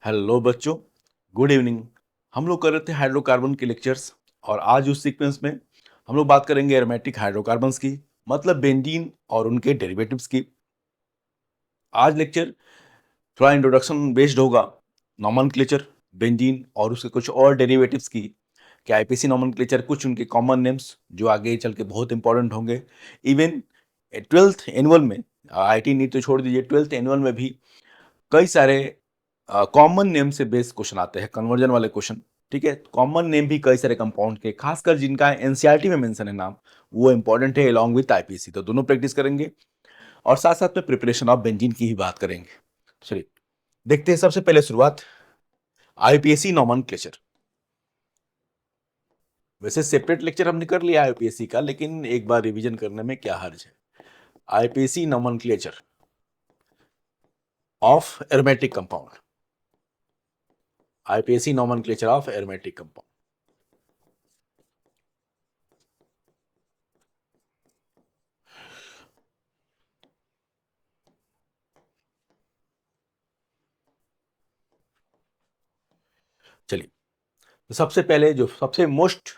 Hello बच्चों, good evening. हम लोग कर रहे थे हाइड्रोकार्बन के लेक्चर्स और आज उस सीक्वेंस में हम लोग बात करेंगे एरोमेटिक हाइड्रोकार्बन्स की, मतलब बेंजीन और उनके डेरिवेटिव्स की। आज लेक्चर थोड़ा इंट्रोडक्शन बेस्ड होगा, नॉमेनक्लेचर बेंजीन और उसके कुछ और डेरिवेटिव्स की, कि आईपीसी नॉमेनक्लेचर, कुछ उनके कॉमन नेम्स जो आगे चल के बहुत इंपॉर्टेंट होंगे। इवन 12th एनुअल में, आईटी नीट तो छोड़ दीजिए, 12th एनुअल में भी कई सारे कॉमन नेम से बेस्ड क्वेश्चन आते हैं, कन्वर्जन वाले क्वेश्चन। ठीक है, कॉमन नेम भी कई सारे कंपाउंड के, खासकर जिनका एनसीईआरटी में मेंशन है नाम, वो इंपॉर्टेंट है अलॉन्ग विद आईपीसी। तो दोनों प्रैक्टिस करेंगे और साथ साथ में प्रिपरेशन ऑफ बेंजीन की ही बात करेंगे। चलिए देखते हैं, सबसे पहले शुरुआत आईपीएससी नॉमेनक्लेचर। वैसे सेपरेट लेक्चर हमने कर लिया आईपीएससी का, लेकिन एक बार रिवीजन करने में क्या हर्ज है। IPSC nomenclature of aromatic compound, IPSC nomenclature of aromatic compound. चलिए, तो सबसे पहले जो सबसे मोस्ट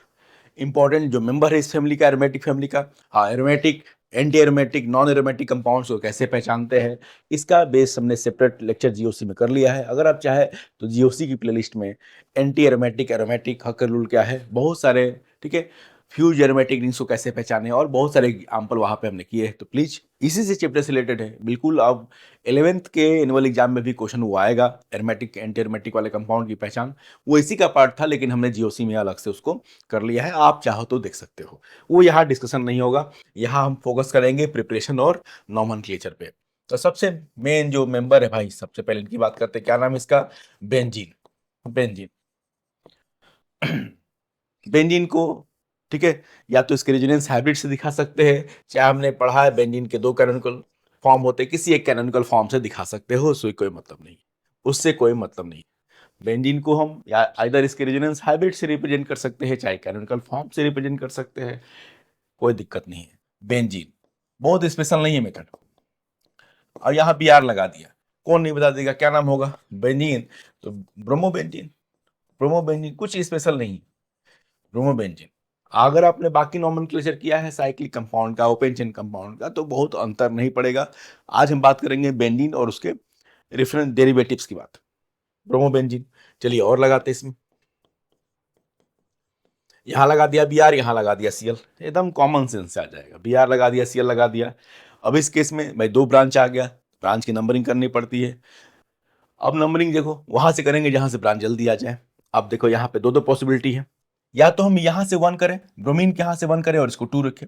इंपॉर्टेंट जो मेंबर है इस फैमिली का, एरोमेटिक फैमिली का, हाँ, aromatic, anti aromatic, non aromatic compounds को कैसे पहचानते हैं, इसका बेस हमने सेपरेट लेक्चर जीओसी में कर लिया है। अगर आप चाहे तो जीओसी की प्लेलिस्ट में एंटी एरोमेटिक, एरोमेटिक, हकर रूल क्या है, बहुत सारे, ठीक है, फ्यूज एरोमेटिक रिंग्स को कैसे पहचाने, और बहुत सारे एग्जाम्पल वहाँ पे हमने किए हैं। तो प्लीज इसी से चैप्टर से रिलेटेड है बिल्कुल। अब 11th के एनुअल एग्जाम में भी क्वेश्चन वो आएगा, एरोमेटिक, एंटी एरोमेटिक वाले कंपाउंड की पहचान, वो इसी का पार्ट था, लेकिन हमने जीओसी में अलग से उसको कर लिया है। आप चाहो तो देख सकते हो, वो यहाँ डिस्कशन नहीं होगा। यहाँ हम फोकस करेंगे प्रिपरेशन और नॉमेनक्लेचर पे। तो सबसे मेन जो मेंबर है भाई, सबसे पहले इनकी बात करते हैं। क्या नाम है इसका? बेंजीन। बेंजीन बेंजीन को, ठीक है, या तो इसके रेजोनेंस हाइब्रिड से दिखा सकते हैं, चाहे हमने पढ़ा है बेंजीन के दो कैनोनिकल फॉर्म होते हैं, किसी एक कैनोनिकल फॉर्म से दिखा सकते हो, उससे कोई मतलब नहीं, उससे कोई मतलब नहीं। बेंजीन को हम या आइदर इसके रेजोनेंस हाइब्रिड से रिप्रेजेंट कर सकते हैं, चाहे कैनोनिकल फॉर्म से रिप्रेजेंट कर सकते हैं, कोई दिक्कत नहीं है। बेंजीन बहुत स्पेशल नहीं है मेथड। और यहाँ बी आर लगा दिया, कौन नहीं बता देगा क्या नाम होगा? बेंजीन। तो ब्रोमोबेंजीन, ब्रोमोबेंजीन कुछ स्पेशल नहीं, ब्रोमोबेंजीन। अगर आपने बाकी नॉमेनक्लेचर किया है साइक्लिक कंपाउंड का, ओपन चेन कंपाउंड का, तो बहुत अंतर नहीं पड़ेगा। आज हम बात करेंगे बेंजीन और उसके रेफरेंस डेरिवेटिव्स की बात, ब्रोमोबेंजीन। चलिए और लगाते हैं इसमें, यहाँ लगा दिया बी आर, यहाँ लगा दिया सी एल, एकदम कॉमन सेंस से आ जाएगा। बी आर लगा दिया, सी एल लगा दिया। अब इस केस में भाई दो ब्रांच आ गया, ब्रांच की नंबरिंग करनी पड़ती है। अब नंबरिंग देखो वहां से करेंगे जहां से ब्रांच जल्दी आ जाए। अब देखो यहाँ पे दो दो पॉसिबिलिटी है, या तो हम यहाँ से वन करें, ब्रोमीन के यहाँ से वन करें और इसको टू रखें,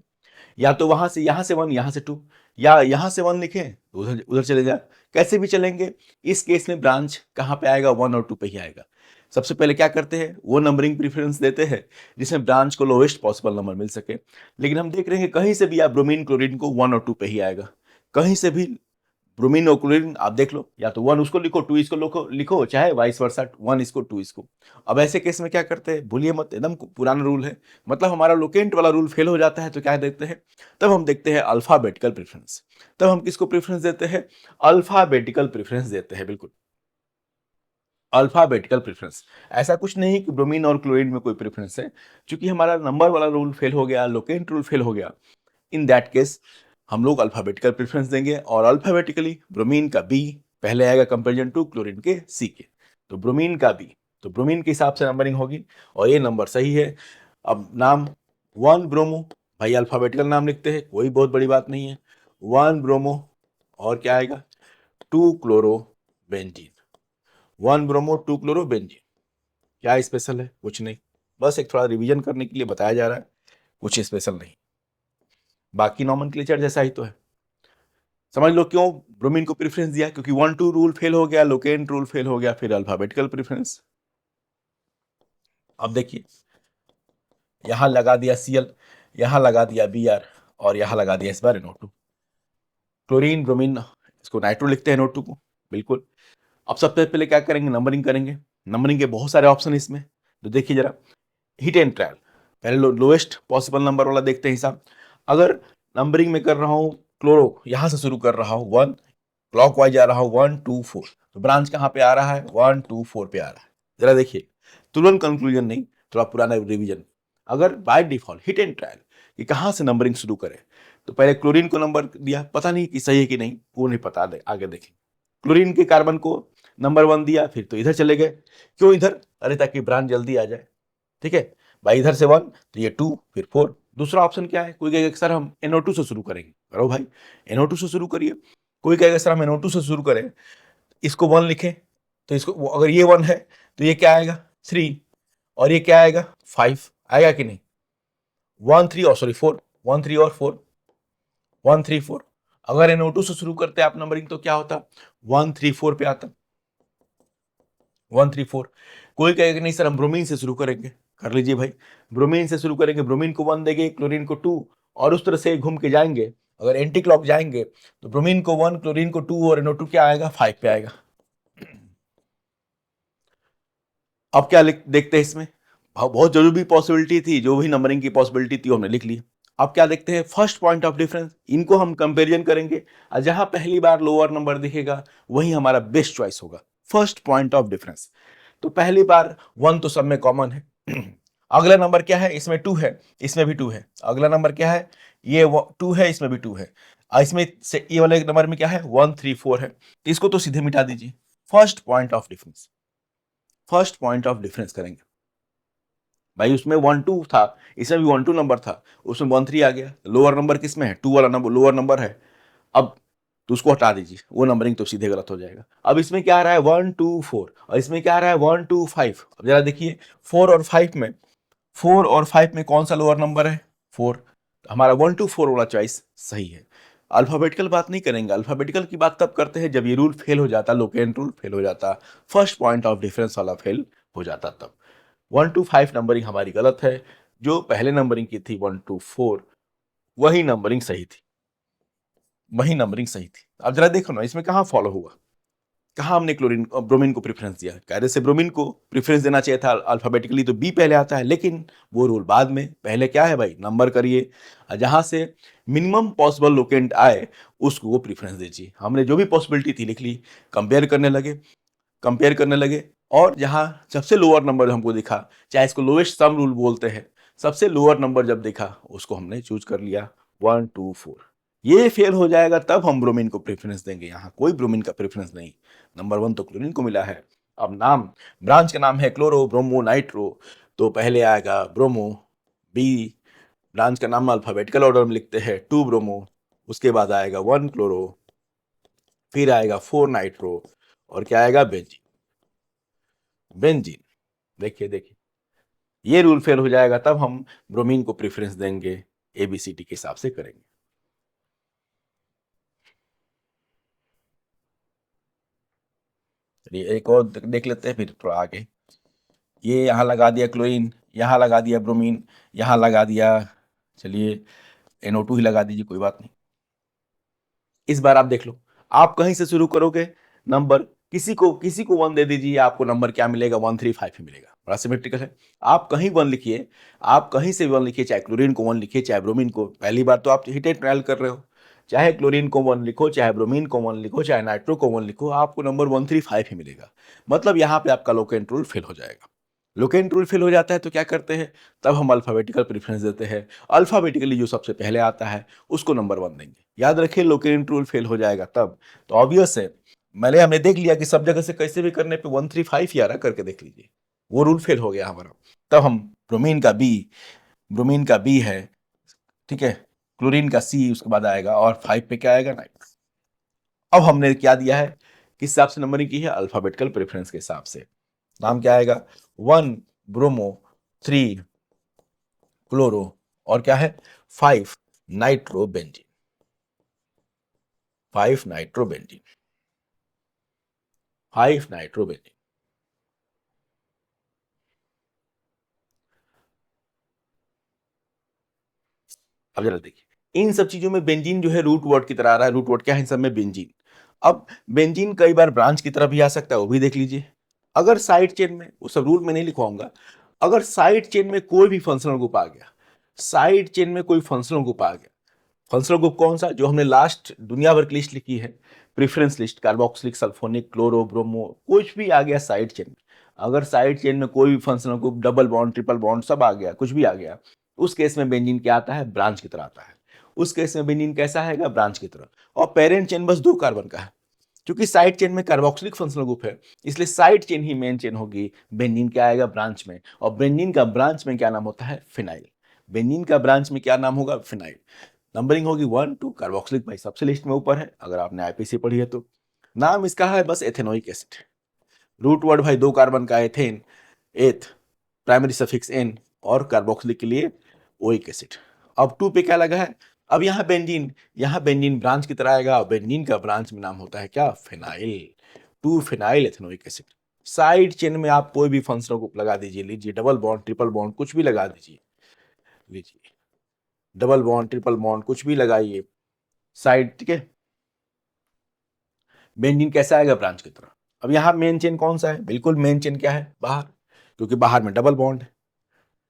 या तो वहां से यहाँ से वन, यहाँ से टू, या यहाँ से वन लिखें तो उधर उधर चले जाए। कैसे भी चलेंगे, इस केस में ब्रांच कहाँ पे आएगा? वन और टू पे ही आएगा। सबसे पहले क्या करते हैं, वो नंबरिंग प्रेफरेंस देते हैं जिसमें ब्रांच को लोएस्ट पॉसिबल नंबर मिल सके। लेकिन हम देख रहे हैं कहीं से भी आप ब्रोमीन क्लोरीन को वन और टू पे ही आएगा, कहीं से भी ब्रोमीन और क्लोरीन आप देख लो, या तो वन उसको लिखो, टू इसको लिखो, चाहे वाइस वर्सा, वन इसको टू इसको। अब ऐसे केस में क्या करते हैं, भूलिए मत, एकदम पुराना रूल है, मतलब हमारा लोकेंट वाला रूल फेल हो जाता है तो क्या देखते हैं, तब हम देखते हैं अल्फाबेटिकल प्रेफरेंस। तब हम किसको प्रेफरेंस देते हैं? अल्फाबेटिकल प्रेफरेंस देते हैं, बिल्कुल अल्फाबेटिकल प्रेफरेंस। ऐसा कुछ नहीं कि ब्रोमीन और क्लोरीन में कोई प्रेफरेंस है, क्योंकि हमारा नंबर वाला रूल फेल हो गया, लोकेंट रूल फेल हो गया। इन दैट केस हम लोग अल्फाबेटिकल प्रेफरेंस देंगे, और अल्फाबेटिकली ब्रोमीन का बी पहले आएगा कंपेरिजन टू क्लोरीन के सी के। तो ब्रोमीन का बी, तो ब्रोमीन के हिसाब से नंबरिंग होगी, और ये नंबर सही है। अब नाम वन ब्रोमो, भाई अल्फाबेटिकल नाम लिखते हैं, कोई बहुत बड़ी बात नहीं है। वन ब्रोमो, और क्या आएगा? Two chloro benzene. One bromo two chloro benzene. क्या स्पेशल है? कुछ नहीं, बस एक थोड़ा रिवीजन करने के लिए बताया जा रहा है, कुछ स्पेशल नहीं, बाकी नॉमेनक्लेचर जैसा ही तो है। समझ लो क्यों ब्रोमीन को प्रेफरेंस दिया, क्योंकि वन टू रूल फेल हो गया, लोकेंट रूल फेल हो गया, फिर अल्फाबेटिकल प्रेफरेंस। अब देखिए, यहां लगा दिया सीएल, यहां लगा दिया बी आर, और यहां लगा दिया इस बार NO2। क्लोरीन ब्रोमीन, इसको नाइट्रो लिखते हैं NO2 को, बिल्कुल। अब सबसे पहले क्या करेंगे, नंबरिंग करेंगे। नंबरिंग के बहुत सारे ऑप्शन इसमें, तो देखिए जरा, हिट एंड ट्रायल, पहले लोएस्ट पॉसिबल नंबर वाला देखते हैं हिसाब। अगर नंबरिंग में कर रहा हूं, क्लोरो यहां से शुरू कर रहा हूं वन, क्लॉकवाइज आ रहा हो 1 2 4, तो ब्रांच कहाँ पे आ रहा है 1 2 4 पे आ रहा है। जरा देखिए, तुरंत कंक्लूजन नहीं, थोड़ा पुराना रिवीजन। अगर by default hit and trial कि कहाँ से नंबरिंग शुरू करें, तो पहले क्लोरीन को नंबर दिया, पता नहीं कि सही है कि नहीं, वो नहीं पता, आगे देखें। क्लोरीन के कार्बन को नंबर 1 दिया, फिर तो इधर चले गए। क्यों इधर? अरे ताकि ब्रांच जल्दी आ जाए। ठीक है भाई, इधर से 1 तो ये 2 फिर 4। दूसरा ऑप्शन क्या है? कोई कहेगा सर हम NO2 से शुरू करेंगे, करो भाई NO2 से शुरू करिए। कोई कहेगा सर हम NO2 से शुरू करें, इसको 1 लिखें, तो इसको अगर ये 1 है तो ये क्या आएगा 3, और ये क्या आएगा 5 आएगा कि नहीं? 1 3 और सॉरी 4, 1 3 और 4, 1 3 4। अगर NO2 से शुरू करते आप नंबरिंग तो क्या होता? 1 3 4 पे आता, 1 3 4। कोई कहेगा नहीं सर हम ब्रोमीन से शुरू करेंगे, कर लीजिए भाई, ब्रोमीन से शुरू करेंगे, ब्रोमीन को 1 देंगे, क्लोरीन को 2, और उस तरह से घूम के जाएंगे। अगर एंटी क्लॉक जाएंगे तो ब्रोमीन को 1, क्लोरीन को 2, और NO2 क्या आएगा 5 पे आएगा। अब क्या देखते हैं इसमें? बहुत जरूरी पॉसिबिलिटी थी, जो भी नंबरिंग की पॉसिबिलिटी थी हमने लिख ली। अब क्या देखते हैं? फर्स्ट पॉइंट ऑफ डिफरेंस, इनको हम कंपेरिजन करेंगे, और जहां पहली बार लोअर नंबर दिखेगा वही हमारा बेस्ट चॉइस होगा। फर्स्ट पॉइंट ऑफ डिफरेंस, तो पहली बार 1 तो सब में कॉमन है। अगला नंबर क्या है? इसमें 2 है, इसमें भी 2 है। अगला नंबर क्या है? ये 2 है, इसमें भी 2 है। इसमें से ये वाले नंबर में क्या है 1 3 4 है, इसको तो सीधे मिटा दीजिए। First point of difference, first point of difference करेंगे भाई। उसमें 1 2 था, इसमें भी 1 2 नंबर था, उसमें 1 3 आ गया। लोअर नंबर किस में है? 2 वाला नंबर लोअर नंबर है। अब तो उसको हटा दीजिए, वो नंबरिंग तो सीधे गलत हो जाएगा। अब इसमें क्या आ रहा है 1 2 4, और इसमें क्या आ रहा है 1 2 5। अब जरा देखिए 4 और 5 में, 4 और 5 में कौन सा लोअर नंबर है? 4। हमारा 1 2 4 वाला चॉइस सही है। अल्फाबेटिकल बात नहीं करेंगे, अल्फाबेटिकल की बात तब करते हैं जब ये रूल फेल हो जाता, लोकेंट रूल फेल हो जाता, फर्स्ट पॉइंट ऑफ डिफरेंस वाला फेल हो जाता तब। 1 2 5 नंबरिंग हमारी गलत है, जो पहले नंबरिंग की थी 1 2 4 वही नंबरिंग सही थी, वही नंबरिंग सही थी। अब जरा देखो ना इसमें कहाँ फॉलो हुआ, कहाँ हमने क्लोरीन ब्रोमीन को प्रेफरेंस दिया। कायदे से ब्रोमीन को प्रेफरेंस देना चाहिए था अल्फाबेटिकली, तो बी पहले आता है, लेकिन वो रूल बाद में। पहले क्या है भाई, नंबर करिए, जहां से मिनिमम पॉसिबल लोकेंट आए उसको वो प्रेफरेंस दीजिए। हमने जो भी पॉसिबिलिटी थी लिख ली, कंपेयर करने लगे, कंपेयर करने लगे, और जहां सबसे लोअर नंबर हमको दिखा, चाहे इसको लोएस्ट सम रूल बोलते हैं, सबसे लोअर नंबर जब देखा उसको हमने चूज कर लिया 1 2 4। ये फेल हो जाएगा तब हम ब्रोमीन को प्रेफरेंस देंगे, यहाँ कोई ब्रोमीन का प्रेफरेंस नहीं। नंबर 1 तो क्लोरीन को मिला है। अब नाम, ब्रांच का नाम है क्लोरो ब्रोमो नाइट्रो, तो पहले आएगा ब्रोमो। बी ब्रांच का नाम अल्फाबेटिकल ऑर्डर में लिखते हैं 2 ब्रोमो, उसके बाद आएगा 1 क्लोरो, फिर आएगा 4 नाइट्रो, और क्या आएगा बेंजीन, बेंजीन। देखिए देखिए, ये रूल फेल हो जाएगा तब हम ब्रोमीन को प्रेफरेंस देंगे, ABCD के हिसाब से करेंगे। चलिए एक और देख लेते हैं, फिर थोड़ा आगे। ये यहाँ लगा दिया क्लोरीन, यहाँ लगा दिया ब्रोमीन, यहाँ लगा दिया, चलिए NO2 ही लगा दीजिए, कोई बात नहीं। इस बार आप देख लो, आप कहीं से शुरू करोगे नंबर, किसी को 1 दे दीजिए, आपको नंबर क्या मिलेगा 1 3 5 ही मिलेगा। बड़ा सिमेट्रिकल है। आप कहीं 1 लिखिए, आप कहीं से 1 लिखिए, चाहे क्लोरीन को 1 लिखिए, चाहे ब्रोमीन को। पहली बार तो आप हिट एंड ट्रायल कर रहे हो, चाहे क्लोरीन को 1 लिखो, चाहे ब्रोमीन को 1 लिखो, चाहे नाइट्रो को 1 लिखो, आपको नंबर 1 3 5 ही मिलेगा। मतलब यहाँ पे आपका लोकेंट रूल फेल हो जाएगा। लोकेंट रूल फेल हो जाता है तो क्या करते हैं, तब हम अल्फाबेटिकल प्रेफरेंस देते हैं। अल्फाबेटिकली जो सबसे पहले आता है उसको नंबर 1 देंगे। याद रखिए लोकेंट रूल फेल हो जाएगा तब, तो ऑब्वियस है, हमने देख लिया कि सब जगह से कैसे भी करने पे 1 3 5 ही आ रहा, करके देख लीजिए, वो रूल फेल हो गया हमारा। तब हम ब्रोमीन का बी है, ठीक है, क्लोरीन का सी, उसके बाद आएगा, और 5 पे क्या आएगा 9। अब हमने क्या दिया है, किस हिसाब से नंबरिंग की है, अल्फाबेटिकल प्रेफरेंस के हिसाब से। नाम क्या आएगा 1 ब्रोमो, 3 क्लोरो, और क्या है 5 नाइट्रोबेंजीन, 5 नाइट्रोबेंजीन, 5 नाइट्रोबेंजीन। अब जरा देखिए, इन सब चीजों में बेंजीन जो है रूट वर्ड की तरह आ रहा है। रूट वर्ड क्या है इन सब में? बेंजीन। अब बेंजीन कई बार ब्रांच की तरफ भी आ सकता है, वो भी देख लीजिए। अगर साइड चेन में, वो सब रूल में नहीं लिखवाऊंगा, अगर साइड चेन में कोई भी फंक्शनल ग्रुप आ गया, साइड चेन में कोई फंक्शनल ग्रुप आ गया, फंक्शनल ग्रुप कौन सा? जो हमने लास्ट दुनिया भर की लिस्ट लिखी है, preference list, carboxylic, sulphonic, chloro, bromo, कुछ भी आ गया साइड चेन में, अगर साइड चेन में कोई भी functional group, double bond, triple bond सब आ गया, कुछ भी आ गया, उस केस में बेंजीन क्या आता है, ब्रांच की तरह आता है। उस केस में बेंजीन कैसा आएगा, ब्रांच की तरह। और पेरेंट चेन बस 2 कार्बन का है, क्योंकि साइड चेन में कार्बोक्सिलिक फंक्शनल ग्रुप है, इसलिए साइड चेन ही मेन चेन होगी। बेंजीन क्या आएगा, ब्रांच में। और बेंजीन का ब्रांच में क्या नाम होता है, फिनाइल। बेंजीन का ब्रांच में क्या नाम होगा, फिनाइल। नंबरिंग होगी 1 2, कार्बोक्सिलिक भाई सबसे लिस्ट में ऊपर है, अगर आपने आईपीसी पढ़ी है तो। नाम इसका है बस एथेनोइक एसिड। रूट वर्ड भाई 2 कार्बन का एथेन, एथ, प्राइमरी सफिक्स एन, और कार्बोक्सिलिक के लिए ओइक एसिड। अब 2 पे क्या लगा है, अब यहाँ बेंजीन ब्रांच की तरह आएगा, और बेंजीन का ब्रांच में नाम होता है क्या, phenyl. 2 phenyl ethanoic acid. Side chain में आप कोई भी फंक्शनल ग्रुप लगा दीजिए, लीजिए डबल बॉन्ड, ट्रिपल बॉन्ड, कुछ भी लगा दीजिए, लीजिए डबल बॉन्ड, ट्रिपल बॉन्ड, कुछ भी लगाइए साइड, ठीक है। बेंजीन कैसा आएगा, ब्रांच की तरह। अब यहाँ मेन चेन कौन सा है, बिल्कुल मेन चेन क्या है, बाहर, क्योंकि बाहर में डबल बॉन्ड है।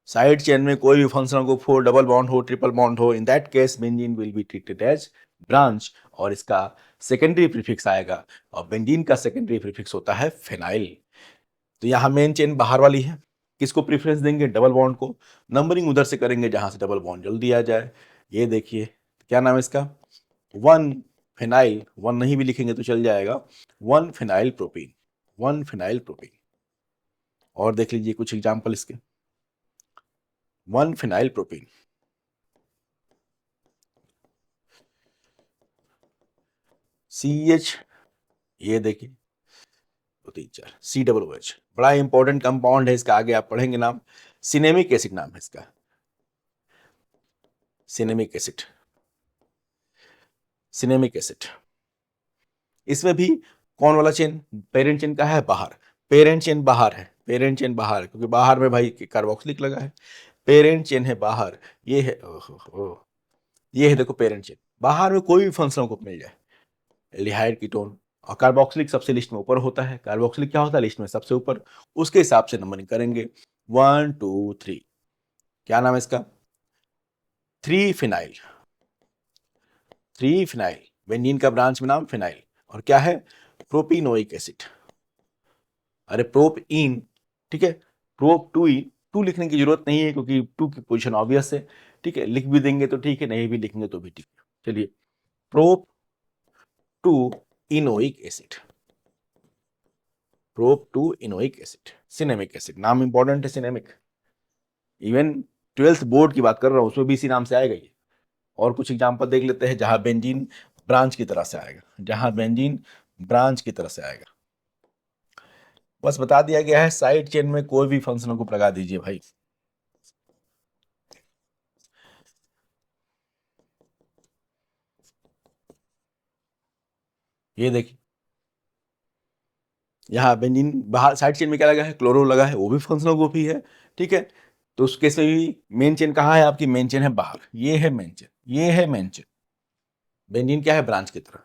साइड चेन में कोई भी फंक्शनल ग्रुप हो, डबल बॉन्ड हो, ट्रिपल बॉन्ड हो, in that case benzene will be treated as branch, और इसका सेकेंडरी प्रीफिक्स आएगा, और बेंजीन का सेकेंडरी प्रीफिक्स होता है फिनाइल। तो यहाँ मेन चेन बाहर वाली है, किसको प्रीफरेंस देंगे, डबल बॉन्ड को। नंबरिंग उधर से करेंगे जहां से डबल बॉन्ड जल्दी आ जाए। ये देखिए क्या नाम है इसका, 1 फिनाइल, 1 नहीं भी लिखेंगे तो चल जाएगा, 1 फिनाइल प्रोपीन, 1 फिनाइल प्रोपीन। और देख लीजिए कुछ एग्जाम्पल इसके, 1 फिनाइल प्रोपीन, CH, ये देखिए 2 3 4, COOH, बड़ा इंपॉर्टेंट कंपाउंड है इसका, आगे आप पढ़ेंगे नाम। सिनेमिक एसिड नाम है इसका, सिनेमिक एसिड, सिनेमिक एसिड। इसमें भी कौन वाला चेन, पेरेंट चेन का है बाहर, पेरेंट चेन बाहर है, पेरेंट चेन बाहर है, क्योंकि बाहर में भाई कार्बोक्सिलिक लगा है, पेरेंट चेन है बाहर। ये है, ओहो, ये है देखो पेरेंट चेन, बाहर में कोई भी फंक्शनल ग्रुप मिल जाए, एल्डिहाइड, कीटोन, और कार्बोक्सिलिक सबसे लिस्ट में ऊपर होता है। कार्बोक्सिलिक क्या होता है, लिस्ट में सबसे ऊपर, उसके हिसाब से नंबरिंग करेंगे 1 2 3। क्या नाम है इसका, 3 फिनाइल, 3 फिनाइल, बेंजीन का ब्रांच में नाम फिनाइल। और क्या है, प्रोपिनोइक एसिड, अरे प्रोप इन, ठीक है, प्रोप 2 इन, 2 लिखने की जरूरत नहीं है क्योंकि 2 की पोजीशन ऑब्वियस है, ठीक है, लिख भी देंगे तो ठीक है, नहीं भी लिखेंगे तो भी ठीक है। चलिए, prop 2 enoic acid, prop 2 enoic acid, cinnamic acid. नाम इंपॉर्टेंट है सिनेमिक, इवन 12th बोर्ड की बात कर रहा हूं उसमें भी इसी नाम से आएगा ये। और कुछ एग्जांपल देख लेते हैं जहां बेंजीन ब्रांच की तरह से आएगा, जहां बेंजीन ब्रांच की तरह से आएगा। बस बता दिया गया है, साइड चेन में कोई भी फंक्शनल ग्रुप लगा दीजिए भाई। ये देखिए, यहाँ बेंजीन बाहर साइड चेन में क्या लगा है, क्लोरो लगा है, वो भी फंक्शनल ग्रुप ही है, ठीक है। तो उस केस में भी मेन चेन कहाँ है आपकी, मेन चेन है बाहर, ये है मेन चेन, ये है मेन चेन। बेंजीन क्या है, ब्रांच की तरह।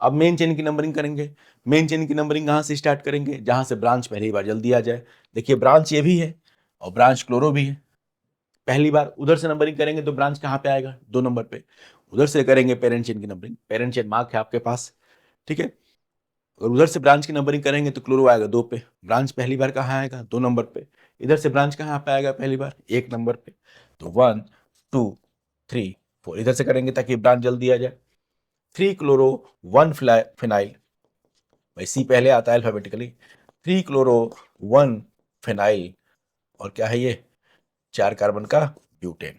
अब मेन चेन की नंबरिंग करेंगे, मेन चेन की नंबरिंग कहाँ से स्टार्ट करेंगे, जहां से ब्रांच पहली बार जल्दी आ जाए। देखिए ब्रांच ये भी है और ब्रांच क्लोरो भी है, पहली बार उधर से नंबरिंग करेंगे तो ब्रांच कहाँ पे आएगा, 2 नंबर पे। उधर से करेंगे पेरेंट चेन की नंबरिंग, पेरेंट चेन मार्क है आपके पास, ठीक है। और उधर से ब्रांच की नंबरिंग करेंगे तो क्लोरो आएगा 2 पे, ब्रांच पहली बार कहाँ आएगा, 2 नंबर पे। इधर से ब्रांच कहाँ पे आएगा पहली बार, 1 नंबर पे। तो 1 2 3 4 इधर से करेंगे ताकि ब्रांच जल्दी आ जाए। 3 क्लोरो 1 फिनाइल, भाई सी पहले आता है अल्फाबेटिकली, 3 क्लोरो 1 फिनाइल, और क्या है ये, 4 कार्बन का ब्यूटेन,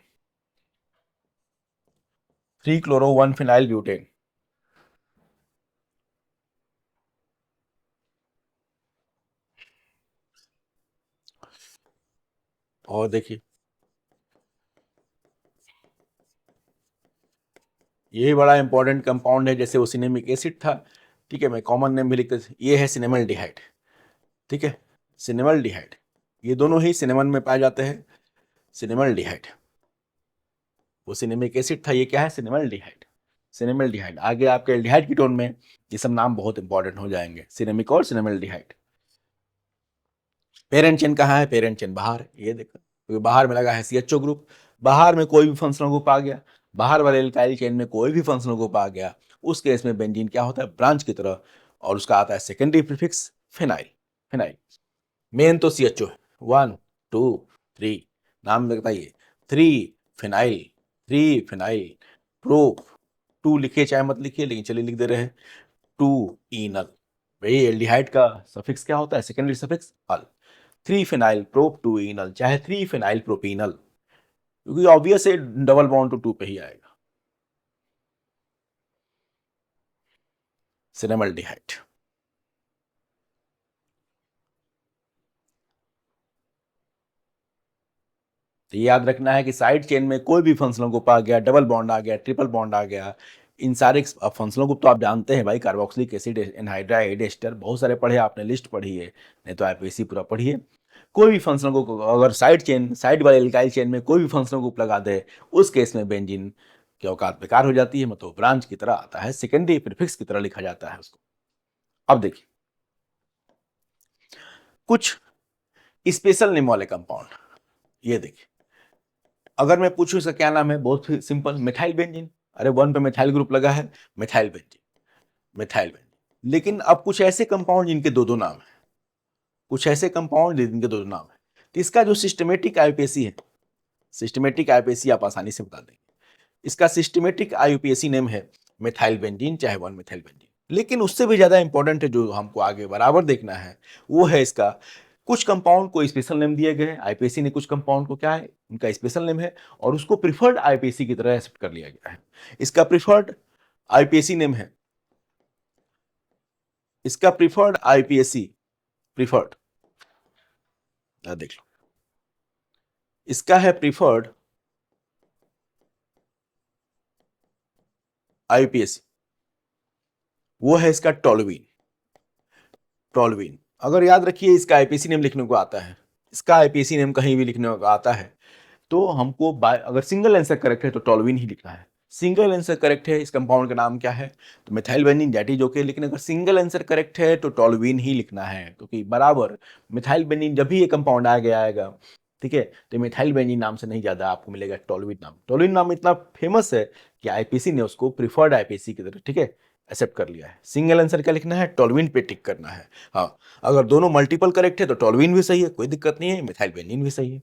3 क्लोरो 1 फिनाइल ब्यूटेन। और देखिए ये बड़ा इंपॉर्टेंट कंपाउंड है, जैसे वो सिनेमिक एसिड था, ठीक है, मैं कॉमन नेम भी लिखते थे, ये है सिनेमल डिहाइड, ठीक है, सिनेमल डिहाइड। ये दोनों ही सिनेमन में पाए जाते हैं, सिनेमल डिहाइड। वो सिनेमिक एसिड था, ये क्या है, सिनेमल डिहाइड, सिनेमल डिहाइड। आगे आपके एल्डिहाइड कीटोन में ये सब नाम बहुत इंपॉर्टेंट हो जाएंगे, सिनेमिक और सिनेमल डिहाइड। पेरेंट चेन कहाँ है, पेरेंट चेन बाहर, ये देखो, क्योंकि बाहर में लगा है CHO ग्रुप, बाहर में कोई भी फंक्शनल ग्रुप आ गया, बाहर वाले एल्काइल चेन में कोई भी फंक्शनल ग्रुप आ गया, उस केस में बेंजीन क्या होता है, ब्रांच की तरह, और उसका आता है secondary prefix phenyl. Phenyl main तो CHO है, 1 2 3 नाम बताइए, 3 फिनाइल, 3 फिनाइल प्रोप, 2 लिखिए चाहे मत लिखिए, लेकिन चलिए लिख दे रहे हैं, 2 इनल। भाई एल्डिहाइड का सफिक्स क्या होता है, सेकेंडरी सफिक्स अल। 3 फिनाइल प्रोप 2 इनल, चाहे 3 फिनाइल प्रोपिनल, क्योंकि ऑब्वियस है डबल बॉन्ड टू 2 पे ही आएगा। सिनेमल्डिहाइड, तो ये याद रखना है कि साइड चेन में कोई भी फंक्शनल ग्रुप आ गया, डबल बॉन्ड आ गया, ट्रिपल बॉन्ड आ गया, इन सारे फंक्शनल ग्रुप तो आप जानते हैं भाई, कार्बोक्सिलिक एसिड, एनहाइड्राइड, एस्टर, बहुत सारे पढ़े आपने, लिस्ट पढ़ी है, नहीं तो आप इसी पूरा पढ़िए। कोई भी फंक्शनल ग्रुप अगर साइड वाले एल्काइल चेन में कोई भी फंक्शनल ग्रुप लगा दे, उस केस में बेंजीन की औकात बेकार हो जाती है, मतलब ब्रांच की तरह आता है, सेकेंडरी प्रीफिक्स की तरह लिखा जाता है उसको। अब देखिए कुछ स्पेशल नेम वाले कंपाउंड, ये देखिए, अगर मैं पूछूं इसका क्या नाम है, बहुत ही सिंपल, मिथाइल बेंजीन। अरे 1 पे मिथाइल ग्रुप लगा है, मिथाइल बेंजीन, मिथाइल बेंजीन। लेकिन अब कुछ ऐसे कंपाउंड जिनके दो दो नाम है, कुछ ऐसे कंपाउंड जिनके दो दो नाम है, तो इसका जो सिस्टमेटिक आईयूपीएसी है, सिस्टमेटिक आईयूपीएसी आप आसानी से बता देंगे, इसका सिस्टमेटिक आईयूपीएसी नेम है मिथाइल बेंजीन, चाहे 1 मिथाइल बेंजीन। लेकिन उससे भी ज्यादा इंपॉर्टेंट है, जो हमको आगे बराबर देखना है, वो है इसका कुछ कंपाउंड को स्पेशल नेम दिए गए हैं, आईपीएसी ने कुछ कंपाउंड को क्या है, उनका स्पेशल नेम है, और उसको प्रिफर्ड आईपीएसी की तरह एक्सेप्ट कर लिया गया है। इसका प्रिफर्ड आईपीएसी नेम है, इसका प्रिफर्ड आईपीएसी, प्रिफर्ड, देख लो, इसका है प्रिफर्ड आईपीएसी, वो है इसका टोल्यूइन। टोल्यूइन, अगर याद रखिए इसका आईपीएसी नेम लिखने को आता है, इसका आईपीएसी नेम कहीं भी लिखने को आता है, तो हमको अगर सिंगल आंसर करेक्ट है तो टोल्यूइन ही लिखना है। सिंगल आंसर करेक्ट है, इस कंपाउंड का नाम क्या है, तो methyl benzene, that is okay, लेकिन अगर सिंगल आंसर करेक्ट है तो टोल्यूइन ही लिखना है, क्योंकि बराबर मिथाइल बेंजीन जब भी ये कंपाउंड आ गया आएगा, ठीक है, तो मिथाइल बेंजीन नाम से नहीं ज्यादा आपको मिलेगा टोल्यूइन नाम। टोल्यूइन नाम इतना फेमस है कि आईपीसी ने उसको प्रिफर्ड आईपीसी की तरह, ठीक है, एक्सेप्ट कर लिया है। सिंगल आंसर क्या लिखना है, टोल्यूइन पे टिक करना है। हाँ, अगर दोनों मल्टीपल करेक्ट है तो टोल्यूइन भी सही है, कोई दिक्कत नहीं है, मिथाइल बेंजीन भी सही है।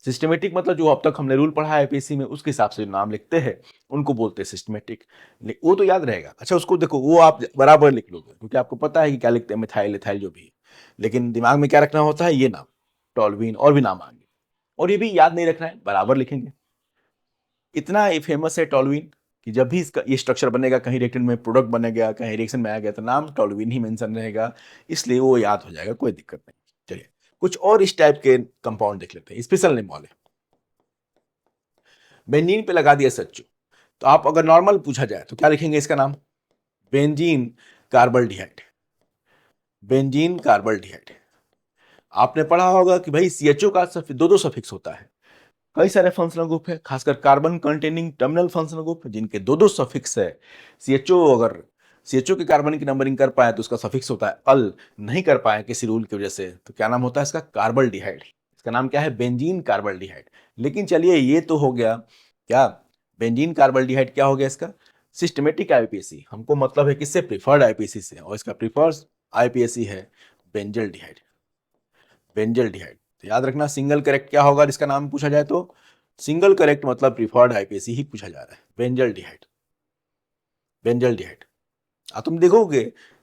सिस्टमेटिक मतलब जो अब तक हमने रूल पढ़ा है आईपीएससी में, उसके हिसाब से जो नाम लिखते हैं उनको बोलते हैं सिस्टमेटिक, वो तो याद रहेगा। अच्छा उसको देखो, वो आप बराबर लिख लोगे, क्योंकि आपको पता है कि क्या लिखते हैं, मिथाइल इथाइल जो भी है, लेकिन दिमाग में क्या रखना होता है, ये नाम टोल्यूइन, और भी नाम आएंगे, और ये भी याद नहीं रखना है, बराबर लिखेंगे। इतना ये फेमस है टोल्यूइन कि जब भी इसका ये स्ट्रक्चर बनेगा, कहीं रिएक्टेंट में प्रोडक्ट बनेगा, कहीं रिएक्शन में आ गया, तो नाम टोल्यूइन ही मेंशन रहेगा, इसलिए वो याद हो जाएगा, कोई दिक्कत नहीं। चलिए कुछ और इस टाइप के कंपाउंड देख लेते हैं, स्पेशल नेम वाले। बेंजीन पे लगा दिया सच्चू, तो आप अगर नॉर्मल पूछा जाए तो क्या लिखेंगे इसका नाम, बेंजीन कार्बल्डिहाइड, बेंजीन कार्बल्डिहाइड। आपने पढ़ा होगा कि भाई सीएचओ का दो दो सफिक्स होता है, कई सारे फंक्शनल ग्रुप है, खासकर carbon containing terminal functional group जिनके दो दो सफिक्स है। सीएचओ अगर सीएचओ के कार्बन की नंबरिंग कर पाए तो उसका सफिक्स होता है अल, नहीं कर पाए किसी रूल की वजह से तो क्या नाम होता है इसका, कार्बल्डिहाइड। इसका नाम क्या है, बेंजीन कार्बल्डिहाइड। लेकिन चलिए ये तो हो गया क्या, बेंजीन कार्बल्डिहाइड क्या हो गया इसका सिस्टमेटिक आईपीएसी, हमको मतलब है किससे, प्रिफर्ड आईपीएसी से, और इसका प्रिफर्ड आईपीएसी है बेंजल्डिहाइड, बेंजल्डिहाइड। तो याद रखना सिंगल करेक्ट क्या होगा इसका नाम पूछा जाए तो, सिंगल करेक्ट मतलब प्रिफर्ड आईपीएसी ही पूछा जा रहा है, बेंजल्डिहाइड, बेंजल्डिहाइड। तुम देखोगे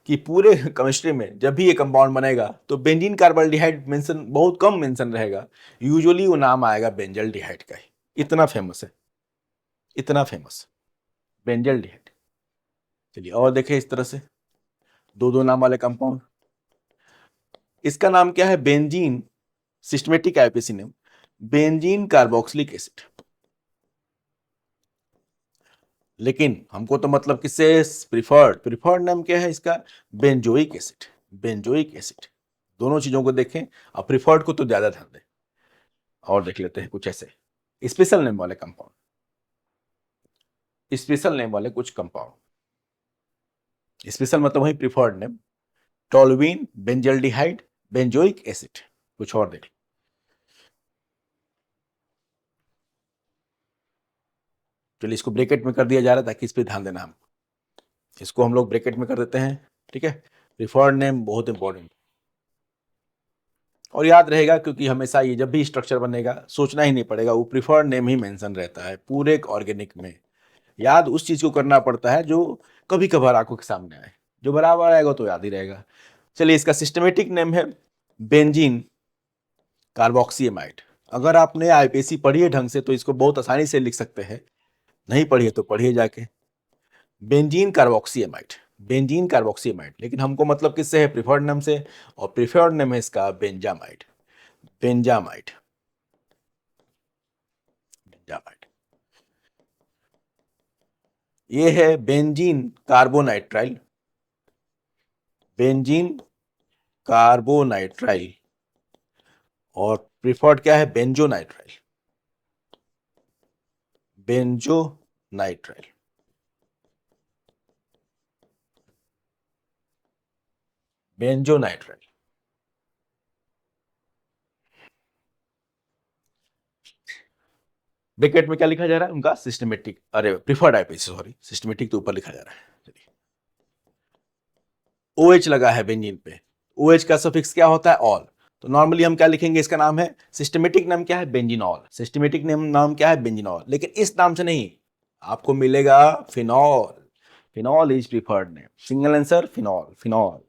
कि पूरे केमिस्ट्री में जब भी ये कंपाउंड बनेगा तो बेंजीन कार्बल्डिहाइड मेंशन बहुत कम मेंशन रहेगा, यूजुअली वो नाम आएगा बेंजल्डिहाइड का ही, इतना फेमस है, इतना फेमस बेंजल्डिहाइड। चलिए और देखें इस तरह से दो दो नाम वाले कंपाउंड, इसका नाम क्या है, benzene, systematic IUPAC name benzene carboxylic acid. लेकिन हमको तो मतलब किससे, प्रिफर्ड, प्रिफर्ड नाम क्या है इसका, बेंजोइक एसिड, बेंजोइक एसिड। दोनों चीजों को देखें, अब प्रिफर्ड को तो ज्यादा ध्यान दें। और देख लेते हैं कुछ ऐसे स्पेशल नेम वाले कंपाउंड, स्पेशल नेम वाले कुछ कंपाउंड, स्पेशल मतलब वही preferred name, toluene, benzaldehyde, benzoic acid. कुछ और देख, चलिए इसको ब्रैकेट में कर दिया जा रहा है ताकि इस पे ध्यान देना हम, इसको हम लोग ब्रैकेट में कर देते हैं, ठीक है। प्रिफर्ड नेम बहुत इंपॉर्टेंट और याद रहेगा, क्योंकि हमेशा ये जब भी स्ट्रक्चर बनेगा सोचना ही नहीं पड़ेगा, वो प्रिफर्ड नेम ही मेंशन रहता है पूरे एक ऑर्गेनिक में। याद उस चीज को करना पड़ता है जो कभी कभार आंखों के सामने आए, जो बराबर आएगा तो याद ही रहेगा। चलिए इसका सिस्टमेटिक नेम है बेंजीन कार्बोक्सीएमाइड। अगर आपने आईपीएसी पढ़ी है ढंग से तो इसको बहुत आसानी से लिख सकते हैं, नहीं पढ़िए तो पढ़िए जाके। बेंजीन कार्बोक्सीएमाइड, बेंजीन कार्बोक्सीएमाइड, लेकिन हमको मतलब किससे है, प्रिफर्ड नेम से, और प्रिफर्ड नेम है इसका बेंजामाइड, बेंजामाइड, बेंजामाइड। ये है बेंजीन कार्बोनाइट्राइल, बेंजीन कार्बोनाइट्राइल, और प्रिफर्ड क्या है, बेंजोनाइट्राइल, बेंजोनाइट्राइल। बेंजोनाइट्राइल ब्रैकेट में क्या लिखा जा रहा है उनका, सिस्टमेटिक, अरे प्रिफर्ड आईपीसी, सॉरी सिस्टमेटिक तो ऊपर लिखा जा रहा है। चलिए OH लगा है बेंजीन पे, OH का सफिक्स क्या होता है, ऑल। तो नॉर्मली हम क्या लिखेंगे, इसका नाम है, सिस्टमेटिक नाम क्या है, बेंजीनॉल, सिस्टमेटिक नाम क्या है, बेंजीनॉल। लेकिन इस नाम से नहीं, आपको मिलेगा phenol, phenol is preferred name, single answer phenol, phenol.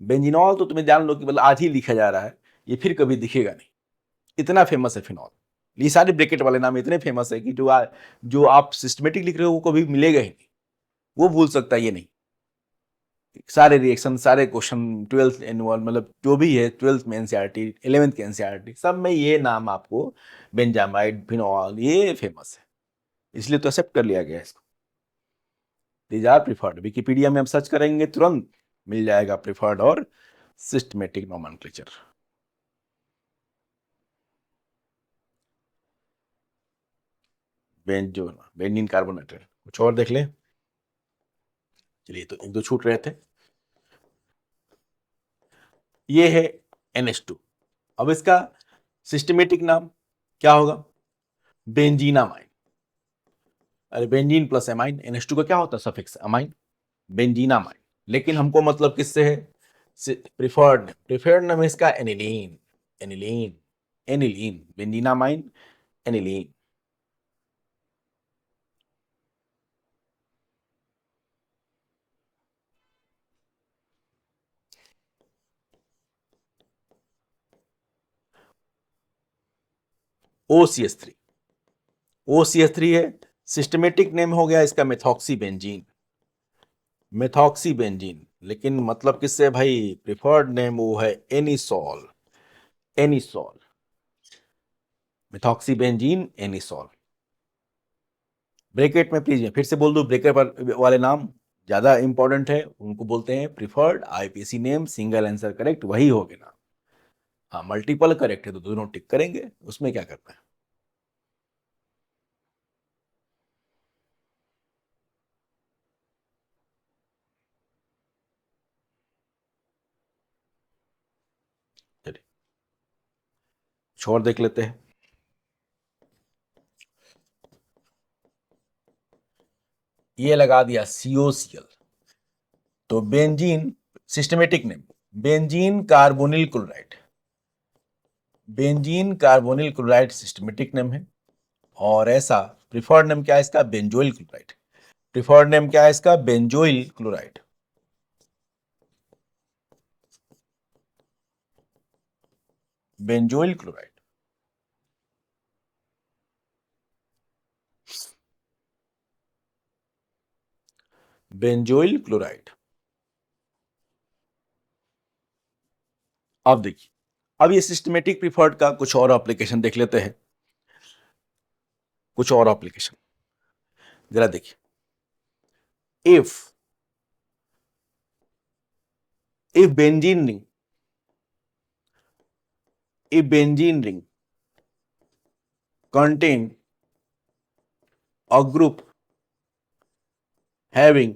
Benzenol तो तुम्हें जान लो कि मतलब आज ही लिखा जा रहा है, ये फिर कभी दिखेगा नहीं, इतना फेमस है फिनॉल। ये सारे ब्रैकेट वाले नाम इतने फेमस है कि जो आप सिस्टमेटिक लिख रहे हो वो कभी मिलेगा ही नहीं, वो भूल सकता है ये नहीं। सारे रिएक्शन, सारे क्वेश्चन 12th एनुअल, मतलब जो भी है 12th में एनसीईआरटी, 11th के एनसीईआरटी, सब में ये नाम आपको, बेंजामाइड, फिनॉल, ये फेमस है, इसलिए तो एक्सेप्ट कर लिया गया इसको। दीज आर प्रिफर्ड, विकिपीडिया में आप सर्च करेंगे तुरंत मिल जाएगा प्रिफर्ड और सिस्टमेटिक नोमेनक्लेचर। बेंजीन कार्बोनेटेड, कुछ और देख ले। चलिए तो एक दो छूट रहे थे, ये है NH2। अब इसका सिस्टमेटिक नाम क्या होगा, बेंजीनामाइन। अरे बेंजीन प्लस एमाइन, NH2 का क्या होता है सफिक्स, अमाइन, बेंजीनामाइन। लेकिन हमको मतलब किससे है, प्रिफर्ड, प्रिफर्ड नाम है इसका aniline, aniline, aniline, benzenamine, aniline. OCH3, OCH3 है, सिस्टमेटिक नेम हो गया इसका मेथॉक्सी बेंजीन, मेथॉक्सी बेंजीन। लेकिन मतलब किससे भाई, प्रिफर्ड नेम वो है anisole, anisole, methoxy benzene, anisole. Bracket में प्लीज फिर से बोल दो, ब्रैकेट वाले नाम ज्यादा इंपॉर्टेंट है, उनको बोलते हैं preferred IPC name, single answer correct वही होगा नाम। हाँ मल्टीपल करेक्ट है तो दोनों टिक करेंगे, उसमें क्या करना है। चलिए छोड़ देख लेते हैं। ये लगा दिया COCl, तो benzene, systematic name benzene carbonyl chloride, benzene carbonyl chloride systematic name है। और ऐसा प्रिफर्ड नेम क्या है इसका, बेंजोइल क्लोराइड, प्रिफर्ड नेम क्या है इसका, benzoyl chloride, benzoyl chloride. Benzoyl chloride. अब देखिए, अब ये सिस्टमेटिक प्रिफर्ड का कुछ और एप्लीकेशन देख लेते हैं, कुछ और एप्लीकेशन जरा देखिए। If benzene ring, if benzene ring contain a group having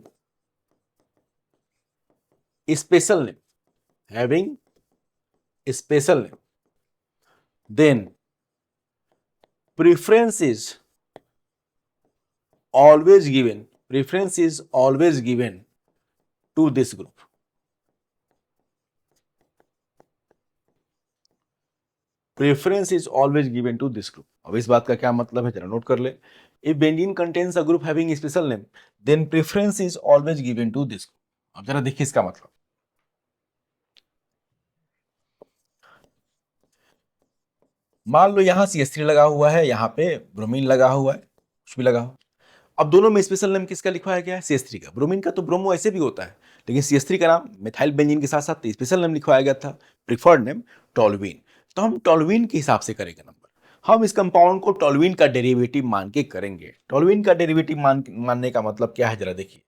special name, having special name, then preference is always given, preference is always given to this group. Preference is always given to this group. अब इस बात का क्या मतलब है जरा note कर ले. If benzene contains a group having a special name, then preference is always given to this group. अब जरा देखिए इसका मतलब. मान लो यहाँ CH3 लगा हुआ है, यहाँ पे ब्रोमीन लगा हुआ है, कुछ भी लगा हुआ. अब दोनों में स्पेशल नेम किसका लिखवाया गया है? CH3 का. ब्रोमीन का तो ब्रोमो ऐसे भी होता है, लेकिन CH3 का नाम मिथाइल बेंजीन के साथ साथ स्पेशल नेम लिखवाया गया था, प्रिफर्ड नेम टोल्यूइन. तो हम टोल्यूइन के हिसाब से करेंगे नंबर. हम इस कंपाउंड को टोल्यूइन का डेरिवेटिव मान के करेंगे. टोल्यूइन का डेरिवेटिव मानने का मतलब क्या है जरा देखिए.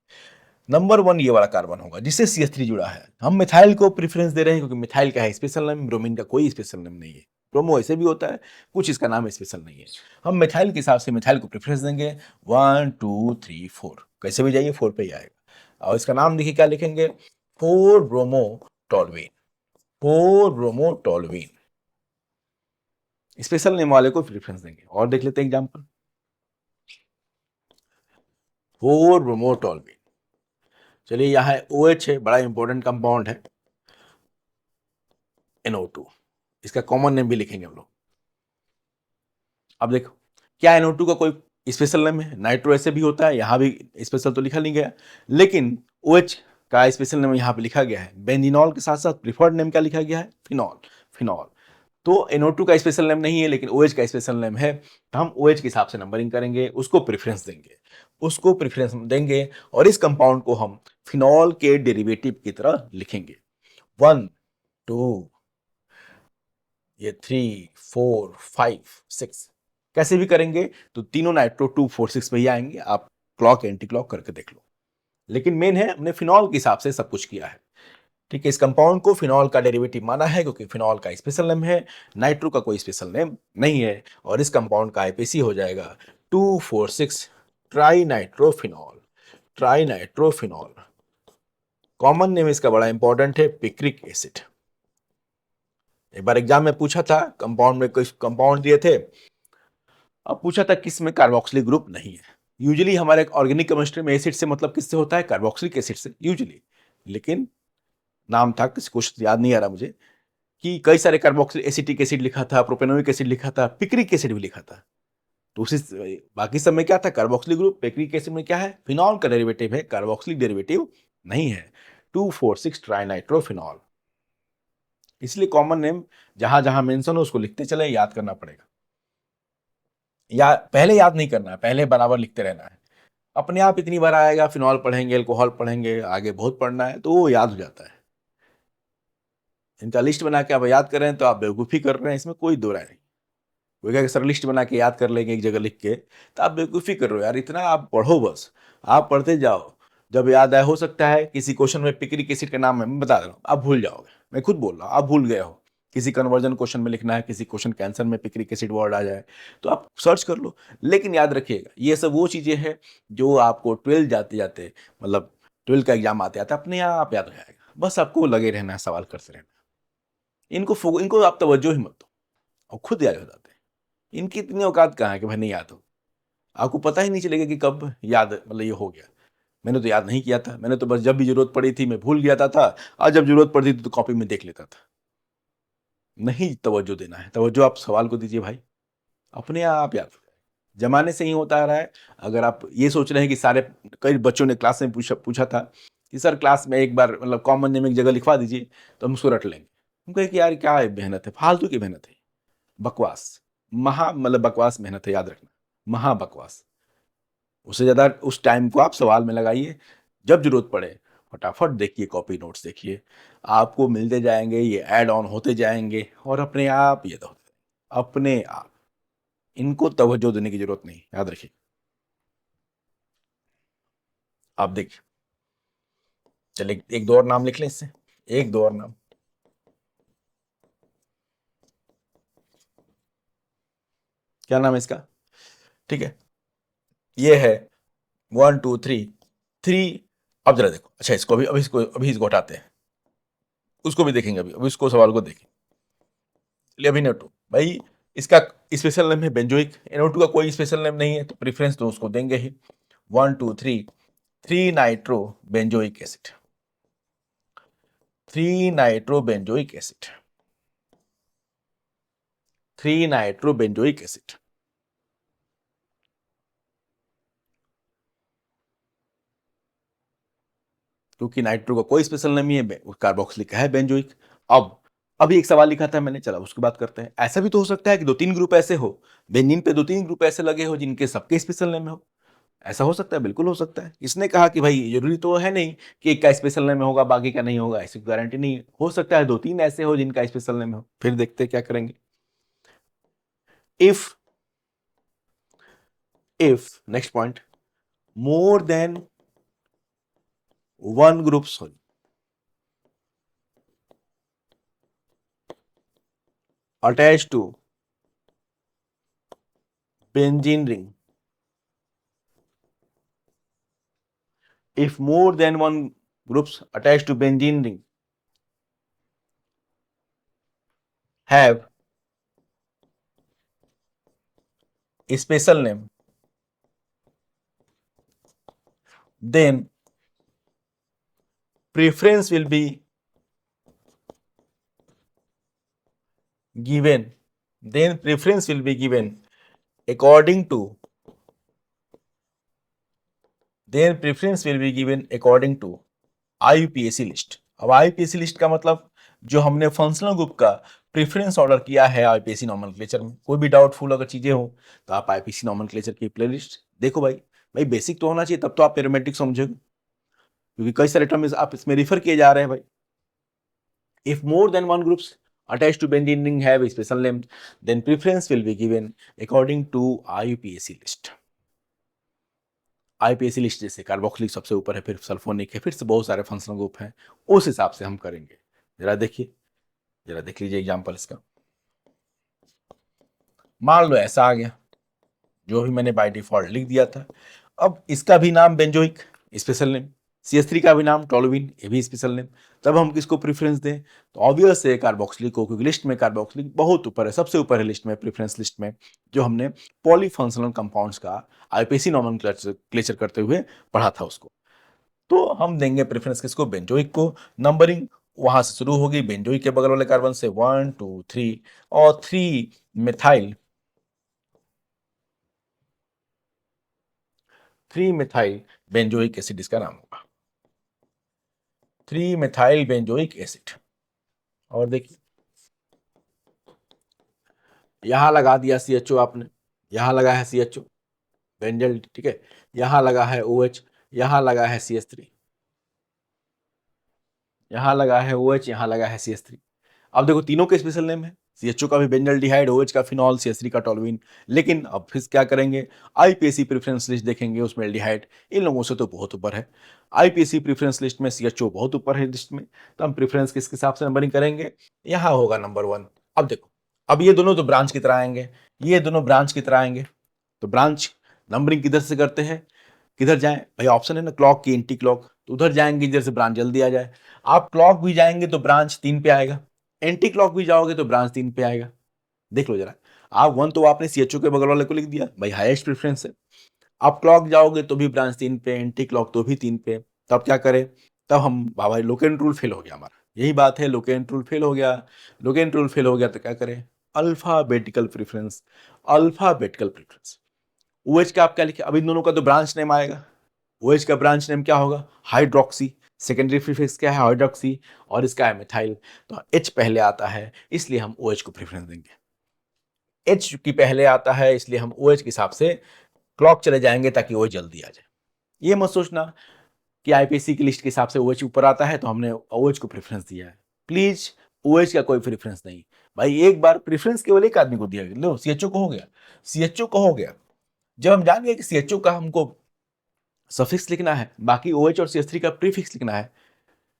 नंबर 1 ये वाला कार्बन होगा जिससे CH3 जुड़ा है. हम मिथाइल को प्रेफरेंस दे रहे हैं क्योंकि मिथाइल का है स्पेशल नेम, ब्रोमीन का कोई स्पेशल नेम नहीं है. ब्रोमो ऐसे भी होता है, कुछ इसका नाम स्पेशल नहीं है. हम मिथाइल के हिसाब से मिथाइल को प्रेफरेंस देंगे. 1 2 3 4 कैसे भी जाइए 4 पे ही आएगा. और इसका नाम देखिए क्या लिखेंगे, 4 bromo toluene. 4 bromo toluene special name वाले को प्रेफरेंस देंगे. और देख लेते हैं एग्जांपल. 4 bromo toluene. चलिए यहाँ OH है, बड़ा इंपॉर्टेंट कंपाउंड है, NO2. इसका कॉमन नेम भी लिखेंगे हम लोग. अब देखो क्या NO2 का कोई स्पेशल नेम है? नाइट्रो ऐसे भी होता है, यहाँ भी स्पेशल तो लिखा नहीं गया, लेकिन OH का स्पेशल नेम यहाँ पे लिखा गया है. बेंजीनॉल के साथ साथ प्रिफर्ड नेम क्या लिखा गया है? फिनॉल. फिनॉल. तो NO2 का स्पेशल नेम नहीं है, लेकिन OH का स्पेशल नेम है. तो हम OH के हिसाब से नंबरिंग करेंगे, उसको प्रेफरेंस देंगे, उसको प्रेफरेंस देंगे और इस कंपाउंड को हम फिनॉल के डेरिवेटिव की तरह लिखेंगे. 1 2 ये 3 4 5 6 कैसे भी करेंगे तो तीनों नाइट्रो 2 4 6 पे ही आएंगे. आप क्लॉक एंटी क्लॉक करके देख लो. लेकिन मेन है हमने फिनॉल के हिसाब से सब कुछ किया है. ठीक है. इस कंपाउंड को फिनॉल का डेरिवेटिव माना है क्योंकि फिनॉल का स्पेशल नेम है, नाइट्रो का कोई स्पेशल नेम नहीं है. और इस कंपाउंड का IPC हो जाएगा 2,4,6 try nitrophenol. Try nitrophenol. Common name इसका बड़ा इंपॉर्टेंट है, पिक्रिक एसिड. एक बार एग्जाम में पूछा था, कंपाउंड में कुछ कंपाउंड दिए थे, अब पूछा था किस में कार्बोक्सिलिक ग्रुप नहीं है. यूजुअली हमारे ऑर्गेनिक केमिस्ट्री में एसिड से मतलब किससे होता है? कार्बोक्सिलिक एसिड से यूजुअली. लेकिन नाम था, किसी क्वेश्चन याद नहीं आ रहा मुझे, कि कई सारे कार्बोक्सिलिक एसिटिक एसिड लिखा था, प्रोपेनोइक एसिड लिखा था, पिक्रिक एसिड भी लिखा था. तो उसी बाकी सब में क्या था? Carboxylic group. पिक्रिक एसिड में क्या है? फिनॉल का डेरिवेटिव है, कार्बोक्सिलिक डेरिवेटिव नहीं है. 2,4,6 ट्राइनाइट्रोफिनॉल. इसलिए कॉमन नेम जहां जहां मेंशन हो उसको लिखते चले, याद करना पड़ेगा. या पहले याद नहीं करना है, पहले बराबर लिखते रहना है. अपने आप इतनी बार आएगा, फिनॉल पढ़ेंगे, अल्कोहल पढ़ेंगे, आगे बहुत पढ़ना है तो वो याद हो जाता है. इनका लिस्ट बना के आप याद कर रहे हैं तो आप बेवकूफ़ी कर रहे हैं, इसमें कोई दो राय नहीं. वो क्या सर लिस्ट बना के याद कर लेंगे एक जगह लिख के, तो आप बेवकूफ़ी कर रहे हो यार. इतना आप पढ़ो, बस आप पढ़ते जाओ. जब याद आए, हो सकता है किसी क्वेश्चन में पिक्रिक एसिड का नाम मैं बता रहा हूँ, आप भूल जाओगे. मैं खुद बोल रहा हूँ, आप भूल गए हो. किसी कन्वर्जन क्वेश्चन में लिखना है, किसी क्वेश्चन के आंसर में पिक्रिक एसिड वर्ड आ जाए तो आप सर्च कर लो. लेकिन याद रखिएगा ये सब वो चीज़ें हैं जो आपको 12 जाते जाते, मतलब 12 का एग्जाम आते आते अपने आप याद हो जाएगा. बस आपको लगे रहना है, सवाल करते रहना. इनको आप तवज्जो ही मत दो और खुद याद हो जाते हैं. इनकी इतनी औकात कहाँ है कि भाई नहीं याद हो. आपको पता ही नहीं चलेगा कि कब याद, मतलब ये हो गया. मैंने तो याद नहीं किया था, मैंने तो बस जब भी जरूरत पड़ी थी मैं भूल गया था, और जब जरूरत पड़ती थी तो कॉपी में देख लेता था. नहीं तवज्जो देना है, तवज्जो आप सवाल को दीजिए भाई, अपने आप याद हो जाएगा. जमाने से ही होता आ रहा है. अगर आप ये सोच रहे हैं कि सारे, कई बच्चों ने क्लास में पूछा था कि सर क्लास में एक बार मतलब कॉमन नेम एक जगह लिखवा दीजिए तो हम उसको रट लेंगे. हम कहे कि यार क्या मेहनत है, फालतू की मेहनत है, बकवास. मतलब बकवास मेहनत है, याद रखना, महा बकवास. उससे ज़्यादा उस टाइम को आप सवाल में लगाइए, जब जरूरत पड़े फटाफट देखिए, कॉपी नोट्स देखिए, आपको मिलते जाएंगे, ये ऐड ऑन होते जाएंगे और अपने आप ये होते जाएंगे, अपने आप. इनको तवज्जो देने की जरूरत नहीं, याद रखिए. आप देखिए, चलिए एक दो और नाम लिख लें इससे, एक दो और नाम. क्या नाम है इसका? ठीक है, ये है 1 2 3 3. अब जरा देखो, अच्छा इसको अभी इसको हटाते हैं, उसको भी देखेंगे. अभी इसको सवाल को देखें. चलिए अभी NO2 भाई, इसका स्पेशल नेम है बेंजोइक. NO2 का कोई स्पेशल नेम नहीं है तो प्रेफरेंस तो उसको देंगे ही. 1 2 3 3 nitro benzoic acid, 3 nitro benzoic acid, 3 nitro benzoic acid. क्योंकि नाइट्रो का कोई स्पेशल नेम नहीं है, कार्बोक्सिलिक का है बेंजोइक। अब अभी एक सवाल लिखा था मैंने, चला उसकी बात करते हैं। ऐसा भी तो हो सकता है कि दो तीन ग्रुप ऐसे हो, बेंजीन पे दो तीन ग्रुप ऐसे लगे हो जिनके सबके स्पेशल नेम हो। ऐसा हो सकता है, बिल्कुल हो सकता है। इसने कहा कि भाई जरूरी तो है नहीं कि एक का स्पेशल नेम होगा बाकी का नहीं होगा, ऐसी गारंटी नहीं है। हो सकता है दो तीन ऐसे हो जिनका स्पेशल नेम हो। फिर देखते हैं क्या करेंगे। If next point, more than one group sorry attached to benzene ring, if more than one groups attached to benzene ring have a special name, then preference will be given, according to, IUPAC list. अब IUPAC list का मतलब जो हमने functional group का preference order किया है IUPAC nomenclature में। कोई भी डाउटफुल अगर चीजें हो तो आप IUPAC नॉमेनक्लेचर की प्लेलिस्ट देखो। भाई बेसिक तो होना चाहिए, तब तो आप एरोमेटिक समझोगे, क्योंकि कई सारे टर्म्स आप इसमें रिफर किए जा रहे हैं भाई। If more than one groups attached to benzene ring have a special name, then preference will be given according to IUPAC list। IUPAC list जैसे कार्बोक्सिलिक सबसे ऊपर है, फिर सल्फोनिक है, फिर से बहुत सारे फंक्शनल ग्रुप हैं, उस हिसाब से हम करेंगे। जरा देखिए, जरा देख लीजिए एग्जांपल इसका। मान लो ऐसा आ गया, जो भी मैंने बाय डिफॉल्ट लिख दिया था। अब इसका भी नाम बेंजोइक, स्पेशल नेम, CH3 का भी नाम टोलुइन, ये भी स्पेशल नेम। तब हम किसको प्रेफरेंस दें? तो ऑब्वियस है कार्बोक्सिलिक को, क्योंकि लिस्ट में कार्बोक्सिलिक बहुत ऊपर है, सबसे ऊपर है लिस्ट में, प्रेफरेंस लिस्ट में, जो हमने पॉलीफंक्शनल कंपाउंड्स का IUPAC नॉमेनक्लेचर करते हुए पढ़ा था उसको। तो हम देंगे प्रेफरेंस किसको? बेंजोइक को। नंबरिंग वहां से शुरू होगी, बेंजोइक के बगल वाले कार्बन से 1 2 3, और 3 मिथाइल 3 मिथाइल बेंजोइक एसिड इसका नाम होगा, 3 मिथाइल बेंजोइक एसिड। और देखिए यहां लगा दिया CHO आपने, यहां लगा है CHO बेंजल, ठीक है, यहां लगा है OH, यहां लगा है CH3, यहां लगा है OH, यहां लगा है CH3। अब देखो तीनों के स्पेशल नेम है, CHO का भी बेंजल्डिहाइड, OH का फिनॉल, CH3 का टोलुइन। लेकिन अब फिर क्या करेंगे? IUPAC प्रेफरेंस लिस्ट देखेंगे, उसमें एल्डिहाइड इन लोगों से तो बहुत ऊपर है। IUPAC प्रेफरेंस लिस्ट में CHO बहुत ऊपर है लिस्ट में, तो हम प्रेफरेंस किसके हिसाब से नंबरिंग करेंगे? यहाँ होगा नंबर 1। अब देखो, अब ये दोनों तो ब्रांच की तरह आएंगे, ये दोनों ब्रांच की तरह आएंगे, तो ब्रांच नंबरिंग किधर से करते हैं? किधर जाएं भाई? ऑप्शन है ना क्लॉक की, एंटी क्लॉक, तो उधर जाएंगे जिधर से ब्रांच जल्दी आ जाए। आप क्लॉक भी जाएंगे तो ब्रांच 3 पे आएगा, एंटी क्लॉक भी जाओगे तो ब्रांच 3 पे आएगा। देख लो जरा, आप 1 तो आपने CHO के बगल वाले को लिख दिया भाई, हाईएस्ट प्रेफरेंस है। आप क्लॉक जाओगे तो भी ब्रांच 3 पे, एंटी क्लॉक तो भी 3 पे। तब क्या करें? तब हम भाई लोकेंट रूल फेल हो गया हमारा, यही बात है, लोकेंट रूल फेल हो गया। लोकेंट रूल फेल हो गया तो क्या करें? Alphabetical preference, alphabetical preference. OH का आप क्या लिखे? अब इन दोनों का तो ब्रांच नेम आएगा। OH का ब्रांच नेम क्या होगा? हाइड्रोक्सी। सेकेंडरी प्रीफिक्स क्या है? हाइड्रोक्सी। और इसका है मिथाइल, तो H पहले आता है, इसलिए हम OH को प्रेफरेंस देंगे। H की पहले आता है, इसलिए हम OH के हिसाब से क्लॉक चले जाएंगे ताकि OH जल्दी आ जाए। ये मत सोचना कि IUPAC की लिस्ट के हिसाब से OH ऊपर आता है तो हमने OH को प्रेफरेंस दिया है। प्लीज, OH का कोई प्रेफरेंस नहीं भाई। एक बार प्रेफरेंस केवल एक आदमी को दिया गया, लो CHO को हो गया, CHO को हो गया। जब हम जान गए कि CHO का हमको सफिक्स लिखना है, बाकी OH और CH3 का प्रीफिक्स लिखना है।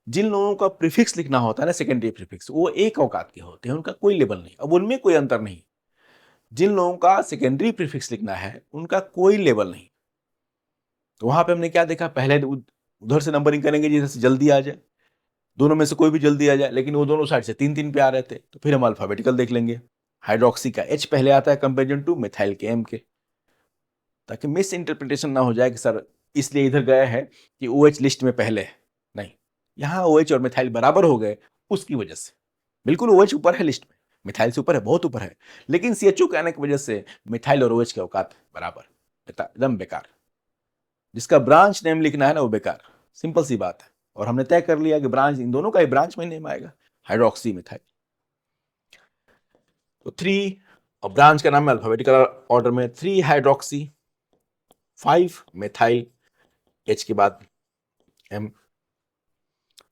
जिन लोगों का प्रीफिक्स लिखना होता है ना, सेकेंडरी प्रीफिक्स, वो एक औकात के होते हैं, उनका कोई लेवल नहीं, अब उनमें कोई अंतर नहीं। जिन लोगों का सेकेंडरी प्रीफिक्स लिखना है उनका कोई लेवल नहीं। तो वहां पे हमने क्या देखा? पहले उधर से नंबरिंग करेंगे जिधर से जल्दी आ जाए, दोनों में से कोई भी जल्दी आ जाए, लेकिन वो दोनों साइड से 3 3 पे आ रहे थे, तो फिर हम अल्फाबेटिकल देख लेंगे। हाइड्रोक्सी का H पहले आता है कंपेरिजन टू मिथाइल के M के, ताकि मिस इंटरप्रिटेशन ना हो जाए कि सर इसलिए इधर गया है कि OH लिस्ट में पहले है, नहीं, यहाँ OH और मिथाइल बराबर हो गए उसकी वजह से। बिल्कुल OH ऊपर है लिस्ट में, मिथाइल से ऊपर है, बहुत ऊपर है, लेकिन CHO के आने की वजह से मिथाइल और OH के औकात बराबर, एकदम बेकार। जिसका ब्रांच नेम लिखना है ना वो बेकार, सिंपल सी बात है। और हमने तय कर लिया कि ब्रांच, इन दोनों का ही ब्रांच में नेम आएगा, हाइड्रोक्सी मिथाइल। तो 3, और ब्रांच का नाम है अल्फाबेटिकल ऑर्डर में, 3 हाइड्रोक्सी, 5 मिथाइल, H के बाद M।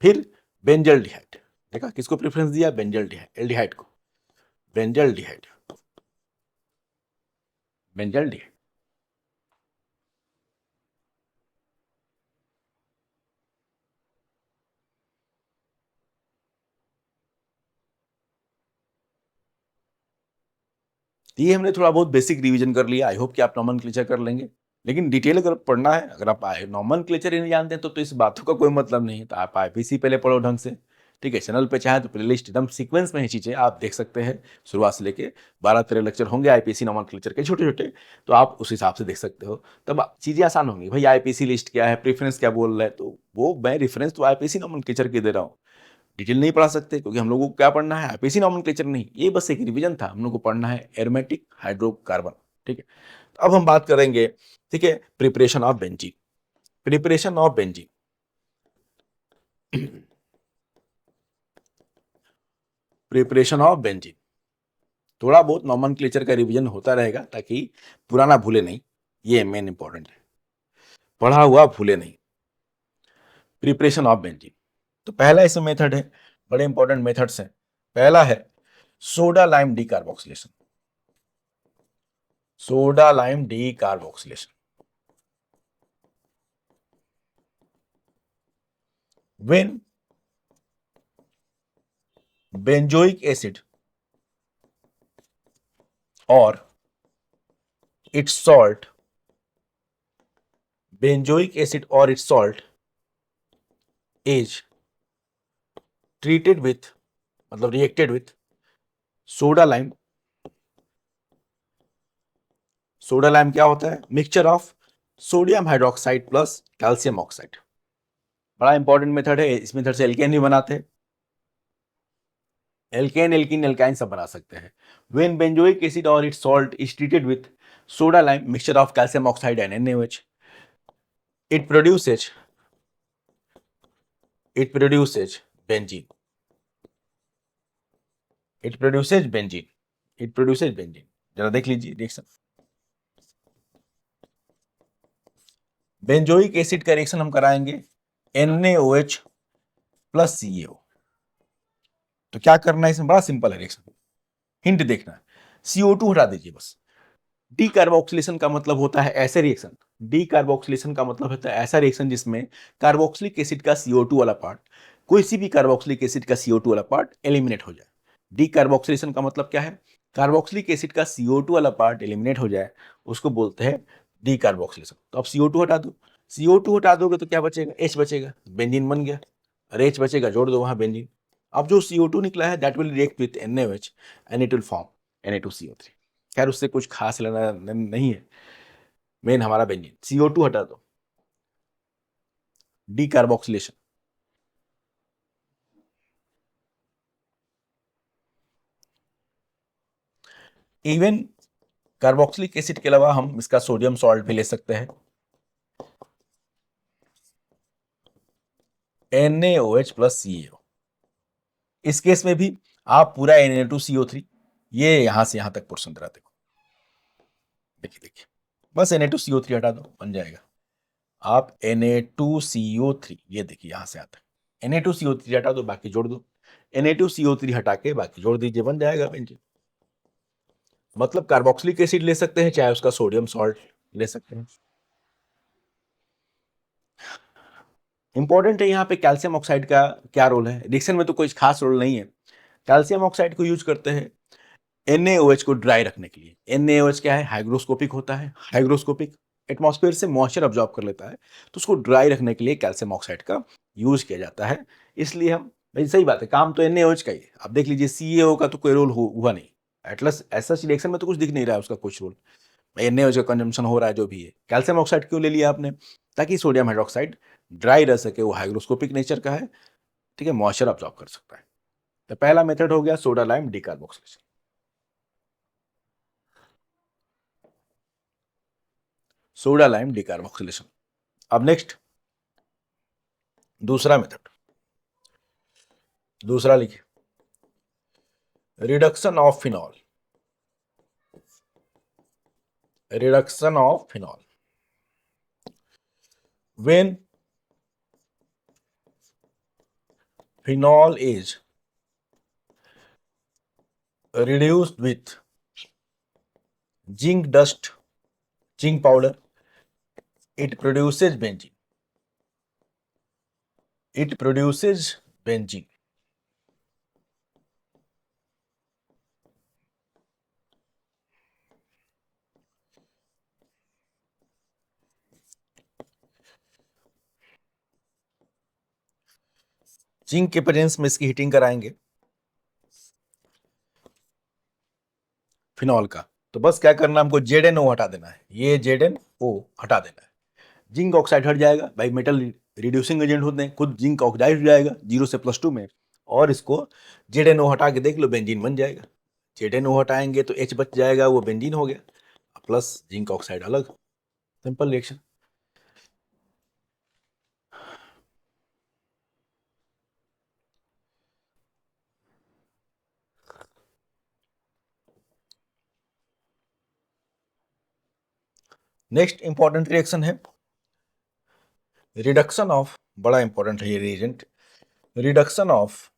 फिर बेंजल डिहाइड, देखा किसको प्रेफरेंस दिया, बेंजल डिहाइड, एल्डिहाइड को, बेंजल डिहाइड, बेंजल डिहाइड। ये हमने थोड़ा बहुत बेसिक रिवीजन कर लिया, आई होप कि आप नॉमेनक्लेचर कर लेंगे। लेकिन डिटेल अगर पढ़ना है, अगर आप नॉमेनक्लेचर ही नहीं जानते हैं तो इस बातों का कोई मतलब नहीं है। तो आप IPC पहले पढ़ो ढंग से, ठीक है। चैनल पे चाहे तो प्लेलिस्ट एकदम सीक्वेंस में ही चीजें आप देख सकते हैं, शुरुआत से लेके 12-13 लेक्चर होंगे IPC नॉमेनक्लेचर के, छोटे छोटे, तो आप उस हिसाब से देख सकते हो, तब चीजें आसान होंगी। भाई IPC लिस्ट क्या है, प्रेफरेंस क्या बोल रहा है, तो वो मैं रेफरेंस तो IPC नॉमेनक्लेचर के दे रहा हूँ, डिटेल नहीं पढ़ा सकते, क्योंकि हम लोगों को क्या पढ़ना है, IPC नॉमेनक्लेचर नहीं, ये बस एक रिवीजन था। हम लोग को पढ़ना है एरोमेटिक हाइड्रोकार्बन, ठीक है। तो अब हम बात करेंगे, ठीक है, preparation of benzene, preparation of benzene. Preparation of benzene, थोड़ा बहुत नॉमेनक्लेचर का रिवीजन होता रहेगा ताकि पुराना भूले नहीं, ये मेन इंपॉर्टेंट है, पढ़ा हुआ भूले नहीं। प्रिपरेशन ऑफ बेंजीन, तो पहला इसमें मेथड है, बड़े इंपॉर्टेंट मेथड्स हैं। पहला है soda lime decarboxylation, soda lime decarboxylation. when benzoic acid or its salt, benzoic acid or its salt is treated with, मतलब reacted with soda lime, soda lime क्या होता है, mixture of sodium hydroxide plus calcium oxide. बड़ा important method है, इस method से alkene भी बनाते हैं, एल्केन एल्कीन एल्काइन सब बना सकते हैं। व्हेन बेंजोइक एसिड और it's salt is treated with soda lime mixture of calcium oxide and NaOH, it produces it produces benzene, it produces benzene, it produces benzene। जरा देख लीजिए रिएक्शन, बेंजोइक एसिड का reaction हम कराएंगे NaOH plus CaO। तो क्या करना है इसमें, बड़ा सिंपल है रिएक्शन, हिंट देखना है, CO2 हटा दीजिए बस। डीकार्बोक्सिलेशन का मतलब होता है ऐसे रिएक्शन, डीकार्बोक्सिलेशन का मतलब होता है ऐसा रिएक्शन जिसमें कार्बोक्सिलिक एसिड का CO2 वाला पार्ट, कोई सी भी कार्बोक्सिलिक एसिड का CO2 वाला पार्ट एलिमिनेट हो जाए। डीकार्बोक्सिलेशन का मतलब क्या है, कार्बोक्सिलिक एसिड का CO2 वाला पार्ट एलिमिनेट हो जाए, उसको बोलते हैं डीकार्बोक्सिलेशन। तो अब CO2 हटा दो, CO2 हटा दोगे तो क्या बचेगा, H बचेगा, बेंजीन बन गया, और H बचेगा, जोड़ दो वहां बेंजीन। अब जो CO2 निकला है that will react with NaOH and it will form Na2CO3। खैर उससे कुछ खास लेना नहीं है, मेन हमारा बेंजीन। CO2 हटा दो, डीकार्बोक्सिलेशन। इवन कार्बोक्सिलिक एसिड के अलावा हम इसका सोडियम सॉल्ट भी ले सकते हैं, NaOH प्लस CaO। इस केस में भी आप पूरा Na2CO3, ये यहां से यहां तक पोर्शन रहा, देखो, देखिए देखिए, बस Na2CO3 हटा दो, बन जाएगा। आप Na2CO3, ये देखिए यहां से आता है, Na2CO3 हटा दो, बाकी जोड़ दो, Na2CO3 हटा के बाकी जोड़ दीजिए, बन जाएगा बेंजीन। मतलब कार्बोक्सिलिक एसिड ले सकते हैं, चाहे उसका सोडियम सॉल्ट ले सकते हैं। इंपॉर्टेंट है यहाँ पे कैल्शियम ऑक्साइड का क्या रोल है, रिएक्शन में तो कोई खास रोल नहीं है। कैल्शियम ऑक्साइड को यूज करते हैं NaOH को ड्राई रखने के लिए। NaOH क्या है, हाइग्रोस्कोपिक होता है, हाइग्रोस्कोपिक, एटमॉस्फेयर से मॉइस्चर अब्जॉर्ब कर लेता है, तो उसको ड्राई रखने के लिए कैल्शियम ऑक्साइड का यूज किया जाता है। इसलिए हम, भाई सही बात है, काम तो NaOH का ही है। आप देख लीजिए CaO का तो कोई रोल हुआ नहीं, एटलस ऐसा रिएक्शन में तो कुछ दिख नहीं रहा है उसका कुछ रोल, NaOH का कंजम्पशन हो रहा है, जो भी है। कैल्शियम ऑक्साइड क्यों ले लिया आपने? ताकि सोडियम हाइड्रोक्साइड ड्राई रह सके, वो हाइग्रोस्कोपिक नेचर का है, ठीक है, मॉइस्चर अब्सॉर्ब कर सकता है। तो पहला मेथड हो गया soda lime decarboxylation. Soda lime decarboxylation. अब नेक्स्ट दूसरा मेथड, दूसरा लिखिए, reduction of phenol. Reduction of phenol, when phenol is reduced with zinc dust, zinc powder, it produces benzene. It produces benzene. Zinc के presence में इसकी heating कराएंगे phenol का, तो बस क्या करना, हमको ZnO हटा देना है, ये ZnO हटा देना है। जिंक ऑक्साइड हट जाएगा भाई, मेटल रिड्यूसिंग एजेंट होते हैं, खुद जिंक ऑक्साइड हो जाएगा 0 से +2 में, और इसको ZnO हटा के देख लो, बेंजीन बन जाएगा। ZnO हटाएंगे तो H बच जाएगा, वो बेंजीन हो गया, प्लस जिंक ऑक्साइड अलग। Simple reaction. Next important reaction है रिडक्शन ऑफ, बड़ा इंपॉर्टेंट है ये reagent, reduction of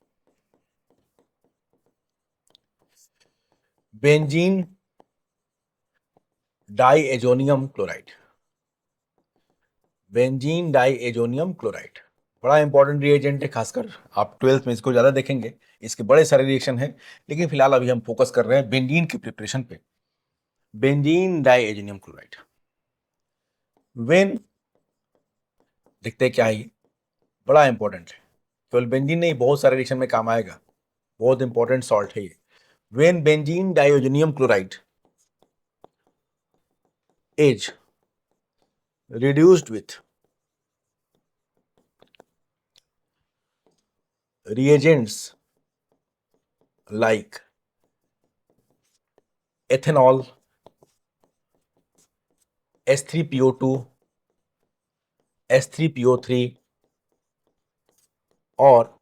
benzene diazonium chloride. Benzene diazonium chloride बड़ा इंपॉर्टेंट रिएजेंट है, खासकर आप 12th में इसको ज्यादा देखेंगे, इसके बड़े सारे रिएक्शन है, लेकिन फिलहाल अभी हम फोकस कर रहे हैं बेंजीन के प्रिपरेशन पे। बेंजीन डाईएजोनियम क्लोराइड, व्हेन, देखते हैं क्या है ये, बड़ा इंपॉर्टेंट है, केवल बेंजीन नहीं, बहुत सारे रिएक्शन में काम आएगा, बहुत इंपॉर्टेंट सॉल्ट है ये। When benzene diazonium chloride is reduced with reagents like ethanol, S3PO2, S3PO3 और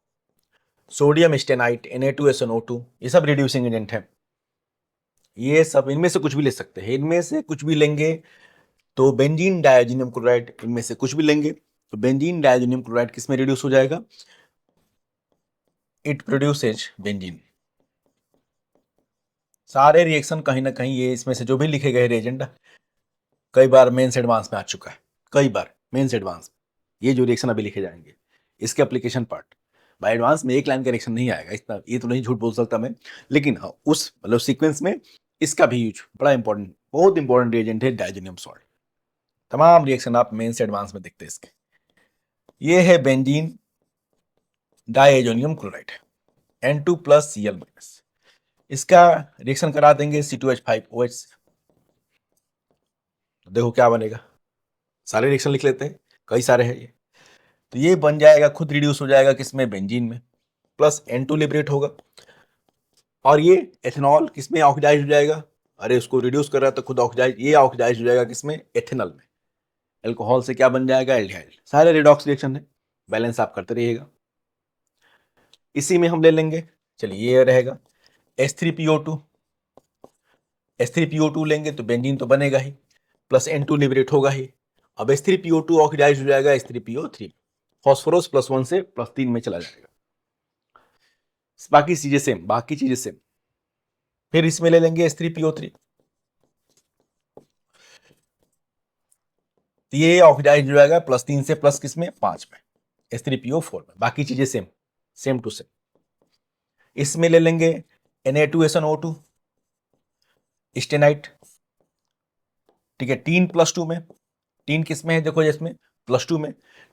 सोडियम स्टेनाइट Na2SNO2, ये सब रिड्यूसिंग एजेंट है। ये सब इनमें से कुछ भी ले सकते हैं, इनमें से कुछ भी लेंगे तो बेंजीन डाइऑजिनियम क्लोराइड, इनमें से कुछ भी लेंगे तो बेंजीन डाइऑजिनियम क्लोराइड किस में रिड्यूस हो जाएगा, इट प्रोड्यूसेज बेंजीन। सारे रिएक्शन कहीं ना कहीं ये इसमें से जो भी लिखे गए रिएजेंट कई बार मेंस एडवांस में आ चुका है, कई बार मेंस एडवांस, ये जो रिएक्शन अभी लिखे जाएंगे इसके एप्लीकेशन पार्ट, बाय एडवांस में एक लाइन का रिएक्शन नहीं आएगा, इतना ये तो नहीं झूठ बोल सकता मैं, लेकिन हाँ उस मतलब सीक्वेंस में इसका भी यूज बड़ा इंपॉर्टेंट, बहुत इंपॉर्टेंट रिएजेंट है डाइजेनियम सॉल्ट। तमाम रिएक्शन आप मेंस एडवांस में देखते हैं इसके। ये है बेंजीन डाइएजोनियम क्लोराइड N2+Cl-, इसका रिएक्शन करा देंगे C2H5OH से, तो देखो क्या बनेगा, सारे रिएक्शन लिख लेते हैं, कई सारे हैं ये, तो ये बन जाएगा, खुद रिड्यूस हो जाएगा किसमें, बेंजीन में, प्लस N2 लिबरेट होगा, और ये एथेनॉल किसमें ऑक्सीडाइज हो जाएगा, अरे उसको रिड्यूस कर रहा है तो खुद ऑक्सीडाइज, ये ऑक्सीडाइज हो जाएगा किसमें, एथेनॉल में, अल्कोहल से क्या बन जाएगा, एल्डिहाइड। सारे रिडॉक्स रिएक्शन है, बैलेंस आप करते रहिएगा। इसी में हम ले लेंगे, चलिए ये रहेगा H3PO2, H3PO2 लेंगे तो बेंजीन तो बनेगा ही, प्लस N2 लिबरेट होगा ही, अब H3PO2 ऑक्सीडाइज हो जाएगा H3PO3, फॉस्फोरस +1 से +3 में चला जाएगा, बाकी चीजें सेम, बाकी चीजें सेम। फिर इसमें ले लेंगे H3PO3, तो ये ऑक्सीडाइज हो जाएगा +3 से प्लस किसमें, 5 में, H3PO4 में, बाकी चीजें सेम, सेम टू सेम। इसमें ले लेंगे Na2SNO2 स्टेनाइट, ठीक है, 3+2 में, 3 किस में है देखो, इसमें +2 में,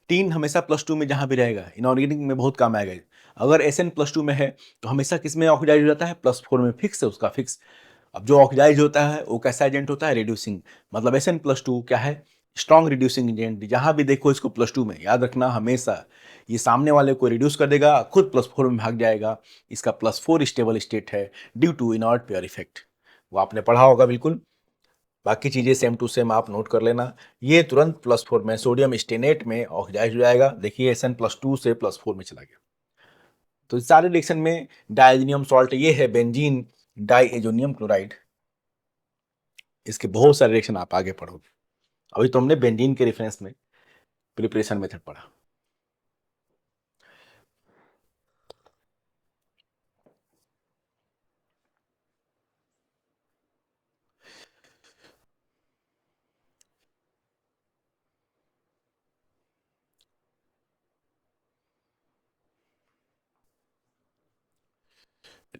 3 हमेशा +2 में जहां भी रहेगा, इनऑर्गेनिक में बहुत काम आएगा। अगर SN +2 में है तो हमेशा किस में ऑक्सीडाइज हो जाता है, +4 में, फिक्स है उसका, फिक्स। अब जो ऑक्सीडाइज होता है वो कैसा एजेंट होता है, रिड्यूसिंग, मतलब Sn+2 क्या है, स्ट्रॉन्ग रिड्यूसिंग एजेंट। जहां भी देखो इसको +2 में, याद रखना हमेशा ये सामने वाले को रिड्यूस कर देगा, खुद +4 में भाग जाएगा। इसका +4 स्टेबल स्टेट है due to inert pair effect, वो आपने पढ़ा होगा बिल्कुल। बाकी चीजें सेम टू सेम आप नोट कर लेना। ये तुरंत +4 में सोडियम स्टेनेट में ऑक्सीडाइज हो जाएगा। देखिए Sn+2 से +4 में चला गया। तो इस सारे रिएक्शन में डायजोनियम सॉल्ट ये है बेंजीन डाइएजोनियम क्लोराइड। इसके बहुत सारे रिएक्शन आप आगे पढ़ोगे। अभी तो हमने बेंजीन के रेफरेंस में प्रिपरेशन मेथड पढ़ा।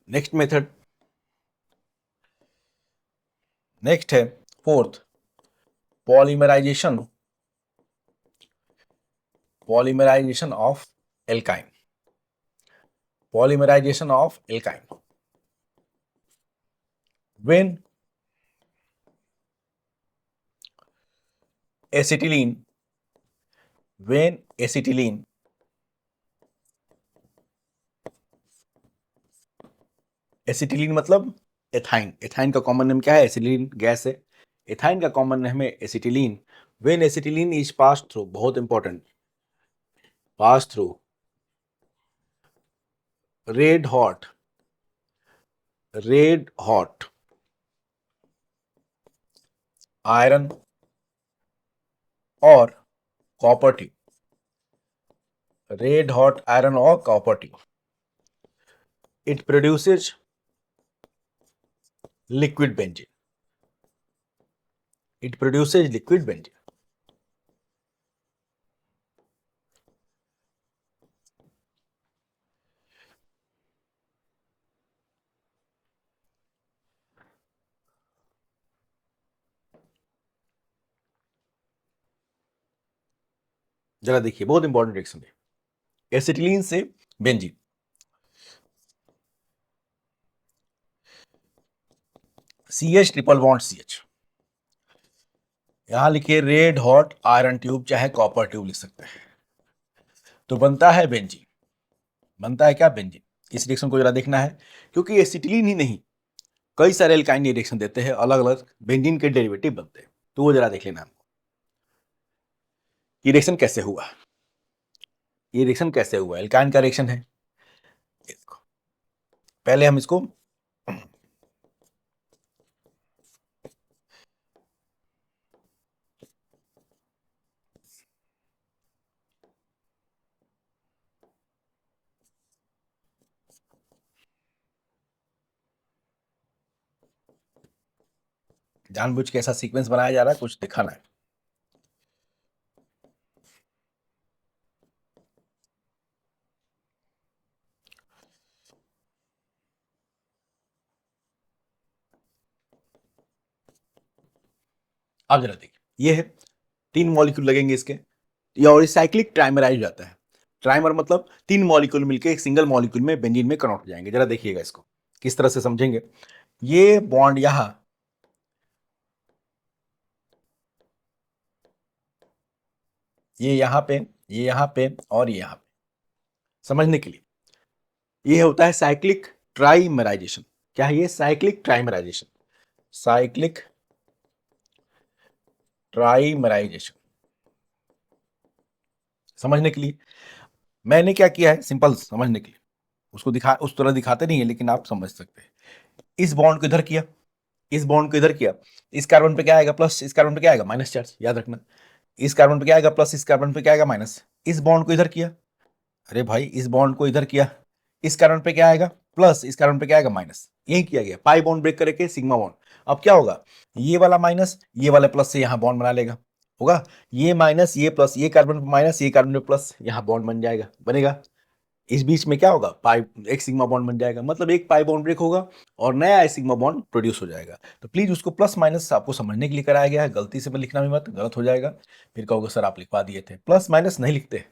नेक्स्ट मेथड, नेक्स्ट है fourth, polymerisation, polymerisation of alkyne, polymerisation of alkyne. when acetylene, when acetylene acetylene मतलब एथाइन, एथाइन का कॉमन नेम क्या है, एसिटिलीन गैस है, एथाइन का कॉमन नेम है acetylene. When acetylene is pass through, बहुत important, pass through red hot, red hot iron और copper tube, red hot iron और copper tube, it produces liquid benzene, it produces liquid benzene. जरा देखिए, बहुत important reaction है, acetylene से benzene, CH triple bond CH, यहां लिखिए red hot iron tube चाहे कॉपर ट्यूब लिख सकते हैं, तो बनता है बेंजीन, बनता है क्या, बेंजीन। इस रिएक्शन को जरा देखना है, क्योंकि एसिटिलीन ही नहीं कई सारे एल्काइन रिएक्शन देते हैं, अलग अलग बेंजीन के डेरिवेटिव बनते हैं, तो वो जरा देख लेना। ये रिएक्शन कैसे हुआ, ये रिएक्शन कैसे हुआ, एल्काइन का रिएक्शन है। इसको पहले हम इसको जानबूझ के ऐसा सीक्वेंस बनाया जा रहा है, कुछ दिखाना है। अब जरा देखिए, ये है 3 मॉलिक्यूल लगेंगे इसके, ये और साइक्लिक ट्राइमराइज हो जाता है। ट्राइमर मतलब 3 मॉलिक्यूल मिलकर एक सिंगल मॉलिक्यूल में बेंजीन में कन्वर्ट हो जाएंगे। जरा देखिएगा इसको किस तरह से समझेंगे। ये बॉन्ड यहां, ये यहां पे, ये यहां पे और ये यहां पे, समझने के लिए ये होता है साइक्लिक ट्राइमराइजेशन। क्या है ये, साइक्लिक ट्राइमराइजेशन, साइक्लिक ट्राइमराइजेशन। समझने के लिए मैंने क्या किया है, सिंपल समझने के लिए, उसको दिखा, उस तरह दिखाते नहीं है लेकिन आप समझ सकते हैं। इस बॉन्ड को इधर किया, इस बॉन्ड को इधर किया, इस कार्बन पे क्या आएगा प्लस, इस कार्बन पे क्या आएगा माइनस चार्ज, याद रखना। इस कार्बन पे क्या आएगा प्लस, इस कार्बन पे क्या आएगा माइनस। इस बॉन्ड को इधर किया, अरे भाई इस बॉन्ड को इधर किया, इस कार्बन पे क्या आएगा प्लस, इस कार्बन पे क्या आएगा माइनस। यही किया गया, पाई बॉन्ड ब्रेक करके सिग्मा बॉन्ड। अब क्या होगा, ये वाला माइनस ये वाले प्लस से यहां बॉन्ड बना लेगा, होगा ये माइनस ये प्लस, ये कार्बन पे माइनस ये कार्बन पे प्लस, यहां बॉन्ड बन जाएगा, बनेगा। इस बीच में क्या होगा, पाई, एक सिग्मा बॉन्ड बन जाएगा, मतलब एक पाई बॉन्ड ब्रेक होगा और नया एक सिग्मा बॉन्ड प्रोड्यूस हो जाएगा। तो प्लीज उसको प्लस माइनस आपको समझने के लिए कराया गया है, गलती से मैं लिखना भी मत, गलत हो जाएगा, फिर कहोगे सर आप लिखवा दिए थे। प्लस माइनस नहीं लिखते,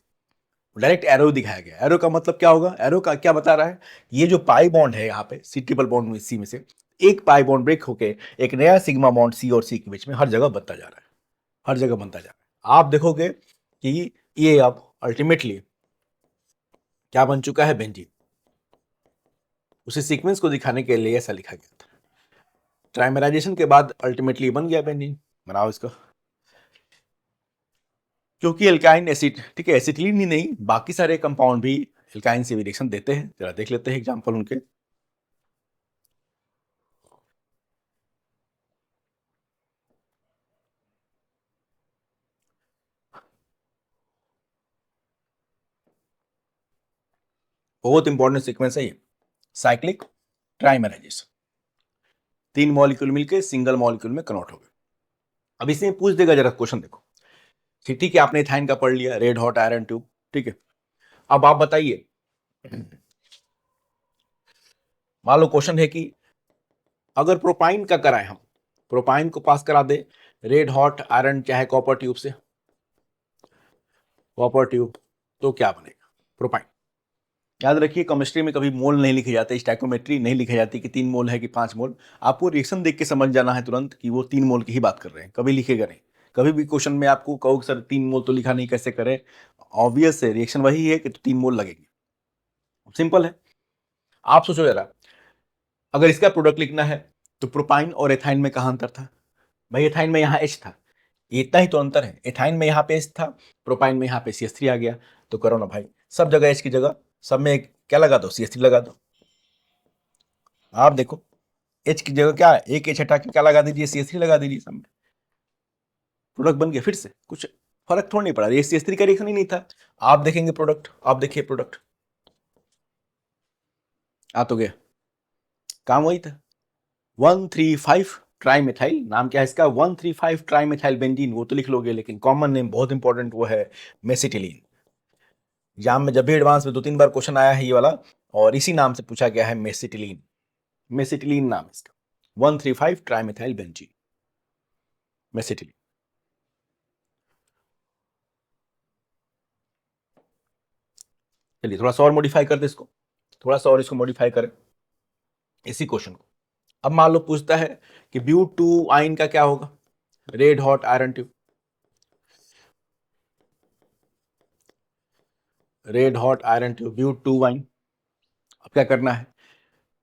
डायरेक्ट एरो दिखाया गया। एरो का मतलब क्या होगा, एरो का क्या बता रहा है, ये जो पाई बॉन्ड है यहाँ पे सी ट्रिपल बॉन्ड में, सी में से एक पाई बॉन्ड ब्रेक होके एक नया सिग्मा बॉन्ड सी और सी के बीच में हर जगह बनता जा रहा है, हर जगह बनता जा रहा है। आप देखोगे कि ये अब अल्टीमेटली क्या बन चुका है, बेंजीन। उसी सीक्वेंस को दिखाने के लिए ऐसा लिखा गया था। ट्राइमराइजेशन के बाद अल्टीमेटली बन गया बेंजीन। बनाओ इसको, क्योंकि एल्काइन एसिड, ठीक है, एसिटिलीन ही नहीं बाकी सारे कंपाउंड भी एल्काइन से रिएक्शन देते हैं। जरा देख लेते हैं एग्जांपल उनके। बहुत इंपॉर्टेंट सीक्वेंस है ये, साइक्लिक ट्राइमराइजेशन। 3 मॉलिक्यूल मिलके सिंगल मॉलिक्यूल में कन्वर्ट हो गए। अब इसमें पूछ देगा, जरा क्वेश्चन देखो। ठीक है, आपने इथाइन का पढ़ लिया, रेड हॉट आयरन ट्यूब, ठीक है। अब आप बताइए, मान लो क्वेश्चन है कि अगर प्रोपाइन का कराएं, हम प्रोपाइन को पास करा दे रेड हॉट आयरन चाहे कॉपर ट्यूब से, कॉपर ट्यूब, तो क्या बनेगा प्रोपाइन। याद रखिए केमिस्ट्री में कभी मोल नहीं लिखे जाते, स्टैइकोमेट्री नहीं लिखी जाती कि 3 मोल है कि 5 मोल। आपको रिएक्शन देख के समझ जाना है तुरंत कि वो 3 मोल की ही बात कर रहे हैं, कभी लिखेगा नहीं। कभी भी क्वेश्चन में आपको कहो सर 3 मोल तो लिखा नहीं, कैसे करें, ऑब्वियस है रिएक्शन वही है कि 3 मोल लगेगी, सिंपल है। आप सोचो जरा, अगर इसका प्रोडक्ट लिखना है तो प्रोपाइन और एथाइन में कहां अंतर था भाई, एथाइन में यहाँ H था, इतना ही तो अंतर है। एथाइन में यहाँ पे H था, प्रोपाइन में यहाँ पे CH3 आ गया। तो करो ना भाई, सब जगह H की जगह सब में क्या लगा दो, CH3 लगा दो। आप देखो H की जगह क्या है, एक H हटा के क्या लगा दीजिए, CH3 लगा दीजिए, सब में प्रोडक्ट बन गया। फिर से कुछ फर्क थोड़ा नहीं पड़ा, ये CH3 का रिएक्शन ही नहीं था। आप देखेंगे प्रोडक्ट, आप देखिए प्रोडक्ट आ तो गया, काम वही था। 135 ट्राइमेथाइल, नाम क्या है इसका, 135 ट्राइमेथाइल बेंजीन, वो तो लिख लोगे, लेकिन कॉमन नेम बहुत इंपॉर्टेंट वो है मेसिटिलीन। एग्जाम में जब भी एडवांस में 2-3 बार क्वेश्चन आया है ये वाला, और इसी नाम से पूछा गया है, मेसिटिलीन, मेसिटिलीन नाम इसका, 135 ट्राइमेथाइल बेंजीन, मेसिटिलीन। चलिए थोड़ा सा और मॉडिफाई करते इसको, थोड़ा सा और इसको मॉडिफाई करें इसी क्वेश्चन को। अब मान लो पूछता है कि ब्यूट टू आइन का क्या होगा, red hot iron tube, red hot iron tube but two yne. अब क्या करना है,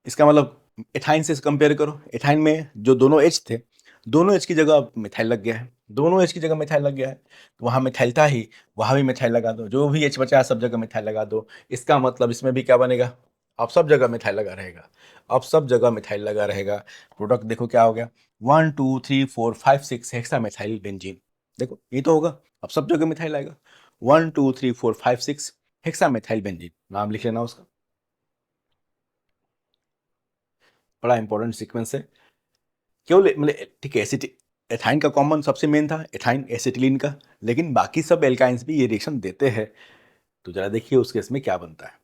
इसका मतलब एथाइन से कंपेयर करो। एथाइन में जो दोनों एच थे, दोनों एच की जगह मिथाइल लग गया है, दोनों एच की जगह मिथाइल लग गया है, तो वहां मिथाइल था ही, वहां भी मिथाइल लगा दो, जो भी एच बचा है सब जगह मिथाइल लगा दो। इसका मतलब इसमें भी क्या बनेगा, अब सब जगह मिथाइल लगा रहेगा, अब सब जगह मिथाइल लगा रहेगा। प्रोडक्ट देखो क्या हो गया, 1 2 3 4 5 6 हेक्सा मिथाइल बेंजीन। देखो ये तो होगा, अब सब जगह मिथाइल आएगा। 1 2 3 4 5 6 हेक्सा मिथाइल बेंजीन, नाम लिख लेना उसका, बड़ा इंपॉर्टेंट सीक्वेंस है। केवल मतलब ठीक है, एथाइन का कॉमन सबसे मेन था, एथाइन एसिटिलीन का, लेकिन बाकी सब एल्काइंस भी ये रिएक्शन देते हैं। तो जरा देखिए उस केस में क्या बनता है,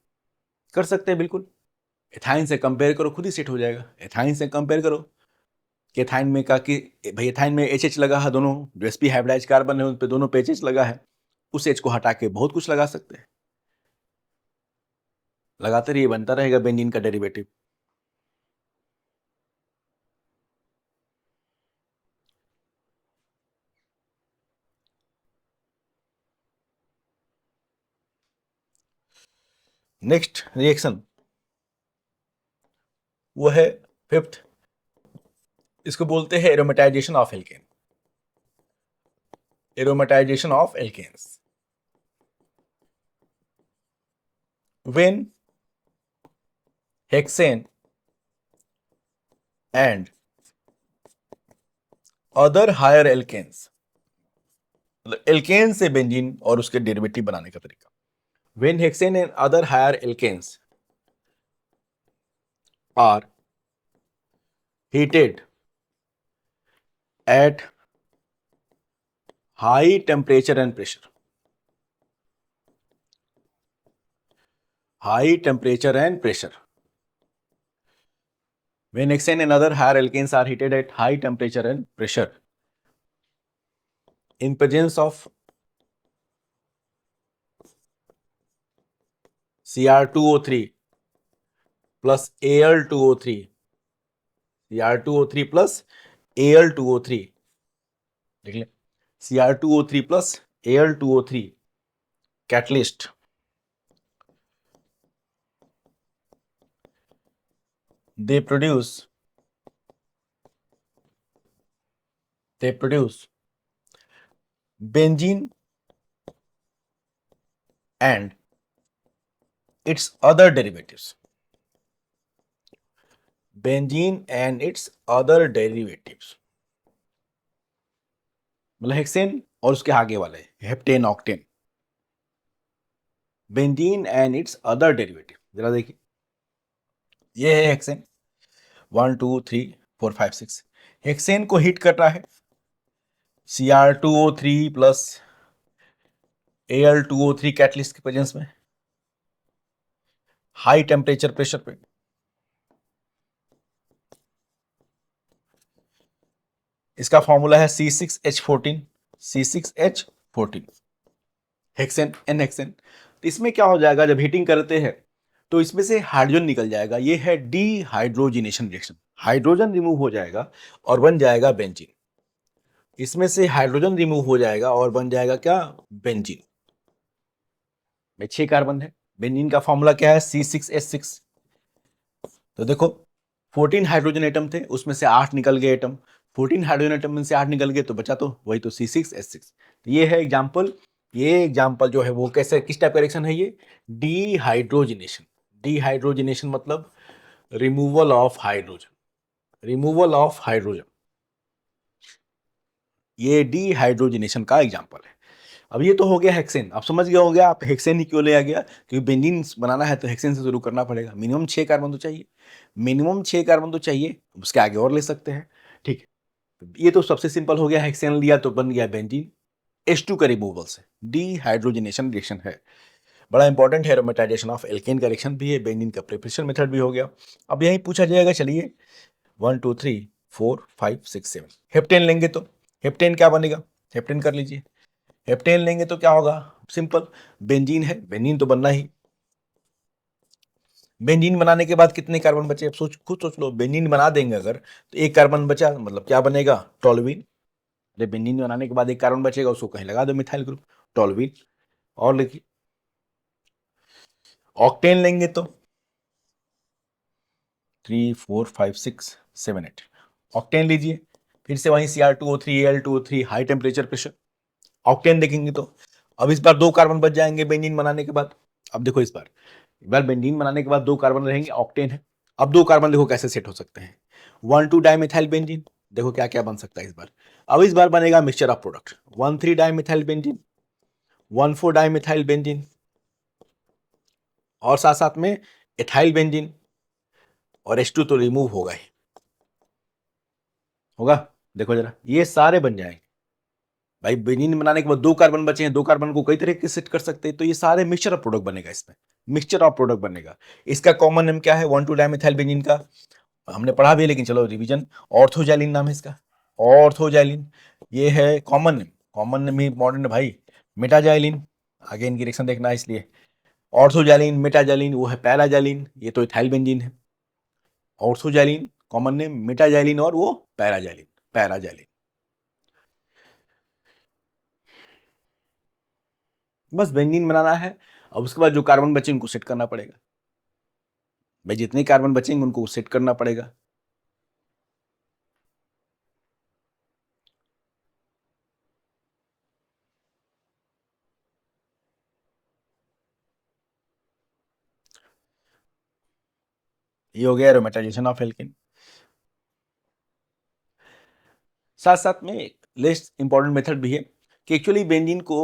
कर सकते हैं बिल्कुल। एथाइन से कंपेयर करो, खुद ही सेट हो जाएगा। एथाइन से कंपेयर करो कि एथाइन में का कि भाई एथाइन में एच लगा है, दोनों जो sp हाइब्रिडाइज कार्बन है उन पे दोनों पे एच लगा है, उस एच को हटा के बहुत कुछ लगा सकते हैं। लगाते रहिए, बनता रहेगा बेंजीन का डेरिवेटिव। नेक्स्ट रिएक्शन वो है फिफ्थ, इसको बोलते हैं aromatisation of alkane, aromatisation of alkanes. when hexane and other higher alkanes, alkane से बेंजीन और उसके डेरिवेटिव बनाने का तरीका। when hexane and other higher alkanes are heated at high temperature and pressure, high temperature and pressure, when hexane and other higher alkanes are heated at high temperature and pressure in presence of Cr2O3 plus Al2O3 Cr2O3 plus Al2O3, देख ले, Cr2O3 plus Al2O3 catalyst, they produce benzene and its other derivatives, benzene and its other derivatives, मतलब hexane और उसके आगे वाले heptane octane, benzene and it's other derivative, जरा देखिए, ये है हेक्सेन 1 2 3 4 5 6, हेक्सेन को हिट कर रहा है Cr2O3 प्लस Al2O3 कैटलिस्ट के प्रेजेंस में हाई टेम्परेचर प्रेशर पे, इसका फॉर्मूला है C6H14, C6H14 hexane N hexane. तो इसमें क्या हो जाएगा, जब हीटिंग करते हैं तो इसमें से हाइड्रोजन निकल जाएगा, ये है डीहाइड्रोजिनेशन रिएक्शन, हाइड्रोजन रिमूव हो जाएगा और बन जाएगा बेंजीन, इसमें से हाइड्रोजन रिमूव हो जाएगा और बन जाएगा क्या, बेंजीन में 6 कार्बन है। बेंजीन का फॉर्मूला क्या है, C6H6। तो देखो 14 हाइड्रोजन एटम थे, उसमें से 8 निकल गए एटम, 14 हाइड्रोजन एटम में से 8 निकल गए तो बचा तो वही तो C6H6। ये है एग्जाम्पल, ये एग्जाम्पल जो है वो कैसे, किस टाइप का रिएक्शन है ये, डीहाइड्रोजिनेशन। डीहाइड्रोजिनेशन मतलब removal of hydrogen, removal of hydrogen, ये डीहाइड्रोजिनेशन का एग्जाम्पल है। अब ये तो हो गया हेक्सेन, आप समझ गया हो गया आप हेक्सेन ही क्यों ले आ गया, क्योंकि बेंजीन बनाना है तो हेक्सेन से शुरू करना पड़ेगा, मिनिमम 6 कार्बन तो चाहिए, मिनिमम 6 कार्बन तो चाहिए, उसके आगे और ले सकते हैं, ठीक है। ये तो सबसे सिंपल हो गया, हेक्सेन लिया तो बन गया बेंजीन H2 का रिमूवल से, डीहाइड्रोजिनेशन रिएक्शन है, बड़ा इंपॉर्टेंट है। एरोमेटाइजेशन ऑफ एल्केन का रिएक्शन भी है, बेंजीन का प्रिपरेशन मेथड भी हो गया। अब यही पूछा जाएगा, चलिए 1 2 3 4 5 6 7 हेप्टेन लेंगे तो हेप्टेन क्या बनेगा, हेप्टेन कर लीजिए, हेप्टेन लेंगे तो क्या होगा, सिंपल, बेंजीन है, बेंजीन तो बनना ही, बेंजीन बनाने के बाद कितने कार्बन बचे, अब खुद सोच लो, बेंजीन बना देंगे अगर तो एक कार्बन बचा, मतलब क्या बनेगा, टोल्यूइन। जब बेंजीन बनाने के बाद एक कार्बन बचेगा उसको कहीं लगा दो मिथाइल ग्रुप, टोल्यूइन। और लिखिए, ऑक्टेन लेंगे तो 3 4 5 6 7 8 ऑक्टेन लीजिए, फिर से वहीं Cr2O3 Al2O3 high temperature pressure, octane देखेंगे तो अब इस बार 2 कार्बन बच जाएंगे बेंजीन बनाने के बाद। अब देखो इस बार बेंजीन बनाने के बाद 2 कार्बन रहेंगे, ऑक्टेन है। अब 2 कार्बन देखो कैसे सेट हो सकते हैं, 1 2 डाइमिथाइल बेंजीन, देखो क्या क्या बन सकता है इस बार। अब इस बार बनेगा mixture of product, 1 3 dimethyl benzene, 1 4 dimethyl benzene, और साथ साथ में एथाइल बेंजीन, और H2 तो रिमूव होगा ही, होगा, देखो जरा ये सारे बन जाएंगे। भाई बेंजीन बनाने के बाद 2 कार्बन बचे हैं, 2 कार्बन को कई तरीके से सेट कर सकते हैं, तो ये सारे मिक्सचर ऑफ प्रोडक्ट बनेगा, इसमें मिक्सचर ऑफ प्रोडक्ट बनेगा। इसका कॉमन नेम क्या है, 1 2 डाइमिथाइल बेंजीन का हमने पढ़ा भी है, लेकिन चलो रिवीजन, ऑर्थोजैलिन नाम है इसका, ऑर्थोजैलिन, ये है कॉमन नेम, कॉमन नेम ही इंपॉर्टेंट है भाई। मेटाजाइलिन, आगे इनकी रिएक्शन देखना है इसलिए, ऑर्थोजैलिन मेटाजाइलिन वो है पैराजाइलिन, ये तो इथाइल बेंजीन है। ऑर्थोजैलिन कॉमन नेम, मेटाजाइलिन और वो पैराजाइलिन, पैराजाइलिन। बस बेंजीन बनाना है। अब उसके बाद जो कार्बन बचे उनको सेट करना पड़ेगा, भाई जितने कार्बन बचेंगे उनको सेट करना पड़ेगा। ये हो गया एरोमेटाइजेशन ऑफ एल्केन। साथ साथ में एक लेस इंपॉर्टेंट मेथड भी है कि एक्चुअली बेंजीन को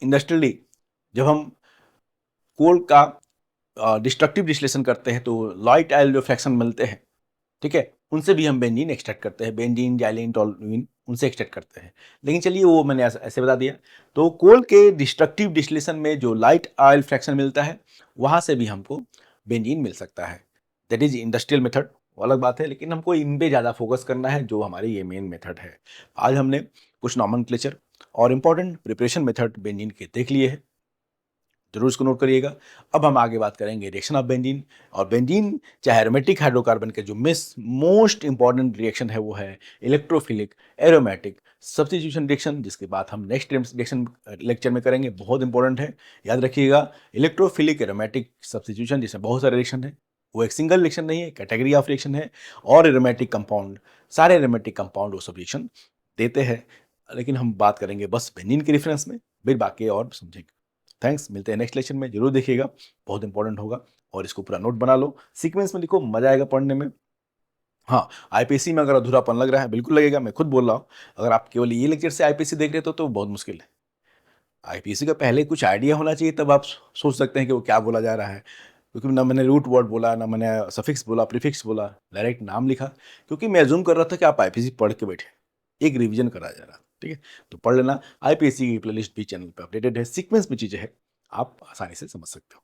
इंडस्ट्रियली जब हम कोल का डिस्ट्रक्टिव डिस्टिलेशन करते हैं तो लाइट आयल जो फ्रैक्शन मिलते हैं, ठीक है, उनसे भी हम बेंजीन एक्सट्रैक्ट करते हैं, बेंजीन जाइलिन टोल्यूइन उनसे एक्सट्रैक्ट करते हैं। लेकिन चलिए वो मैंने ऐसे बता दिया। तो कोल के डिस्ट्रक्टिव डिस्टिलेशन में जो लाइट ऑयल फ्रैक्शन मिलता है वहां से भी हमको बेंजीन मिल सकता है, दैट इज इंडस्ट्रियल मेथड, वो अलग बात है, लेकिन हमको इन पे ज़्यादा फोकस करना है जो हमारी ये मेन मेथड है। आज हमने कुछ नॉमेनक्लेचर और इंपॉर्टेंट प्रिपरेशन मेथड बेंजीन के देख लिए हैं। जरूर इसको नोट करिएगा। अब हम आगे बात करेंगे रिएक्शन ऑफ बेंजीन। और बेंजीन चाहे एरोमेटिक हाइड्रोकार्बन के जो मोस्ट इंपॉर्टेंट रिएक्शन है वो है इलेक्ट्रोफिलिक एरोमेटिक सब्स्टिट्यूशन रिएक्शन, जिसकी बात हम नेक्स्ट रिएक्शन लेक्चर में करेंगे। बहुत इंपॉर्टेंट है, याद रखिएगा। इलेक्ट्रोफिलिक एरोमेटिक सब्स्टिट्यूशन जिसमें बहुत सारे रिएक्शन है, वो एक सिंगल रिएक्शन नहीं है, कैटेगरी ऑफ रिएक्शन है। और एरोमेटिक कंपाउंड, सारे एरोमेटिक कंपाउंड वो सब रिएक्शन देते हैं, लेकिन हम बात करेंगे बस बेंजीन के रेफरेंस में, फिर बाकी और समझेंगे। थैंक्स, मिलते हैं नेक्स्ट लेक्चर में, जरूर देखिएगा, बहुत इंपॉर्टेंट होगा। और इसको पूरा नोट बना लो, सीक्वेंस में लिखो, मजा आएगा पढ़ने में। हाँ, आईपीएससी में अगर अधूरापन लग रहा है, बिल्कुल लगेगा, मैं खुद बोल रहा हूँ। अगर आप केवल ये लेक्चर से आईपीएससी देख रहे हो तो बहुत मुश्किल है। आईपीएससी का पहले कुछ आइडिया होना चाहिए, तब आप सोच सकते हैं कि वो क्या बोला जा रहा है। क्योंकि ना मैंने रूट वर्ड बोला, ना मैंने सफिक्स बोला, प्रीफिक्स बोला, डायरेक्ट नाम लिखा, क्योंकि मैं अज्यूम कर रहा था कि आप आईपीएससी पढ़ के बैठे, एक रिवीजन करा जा रहा। ठीक है, तो पढ़ लेना। आईपीएससी की प्लेलिस्ट भी चैनल पे अपडेटेड है, सीक्वेंस में चीजें हैं, आप आसानी से समझ सकते हो।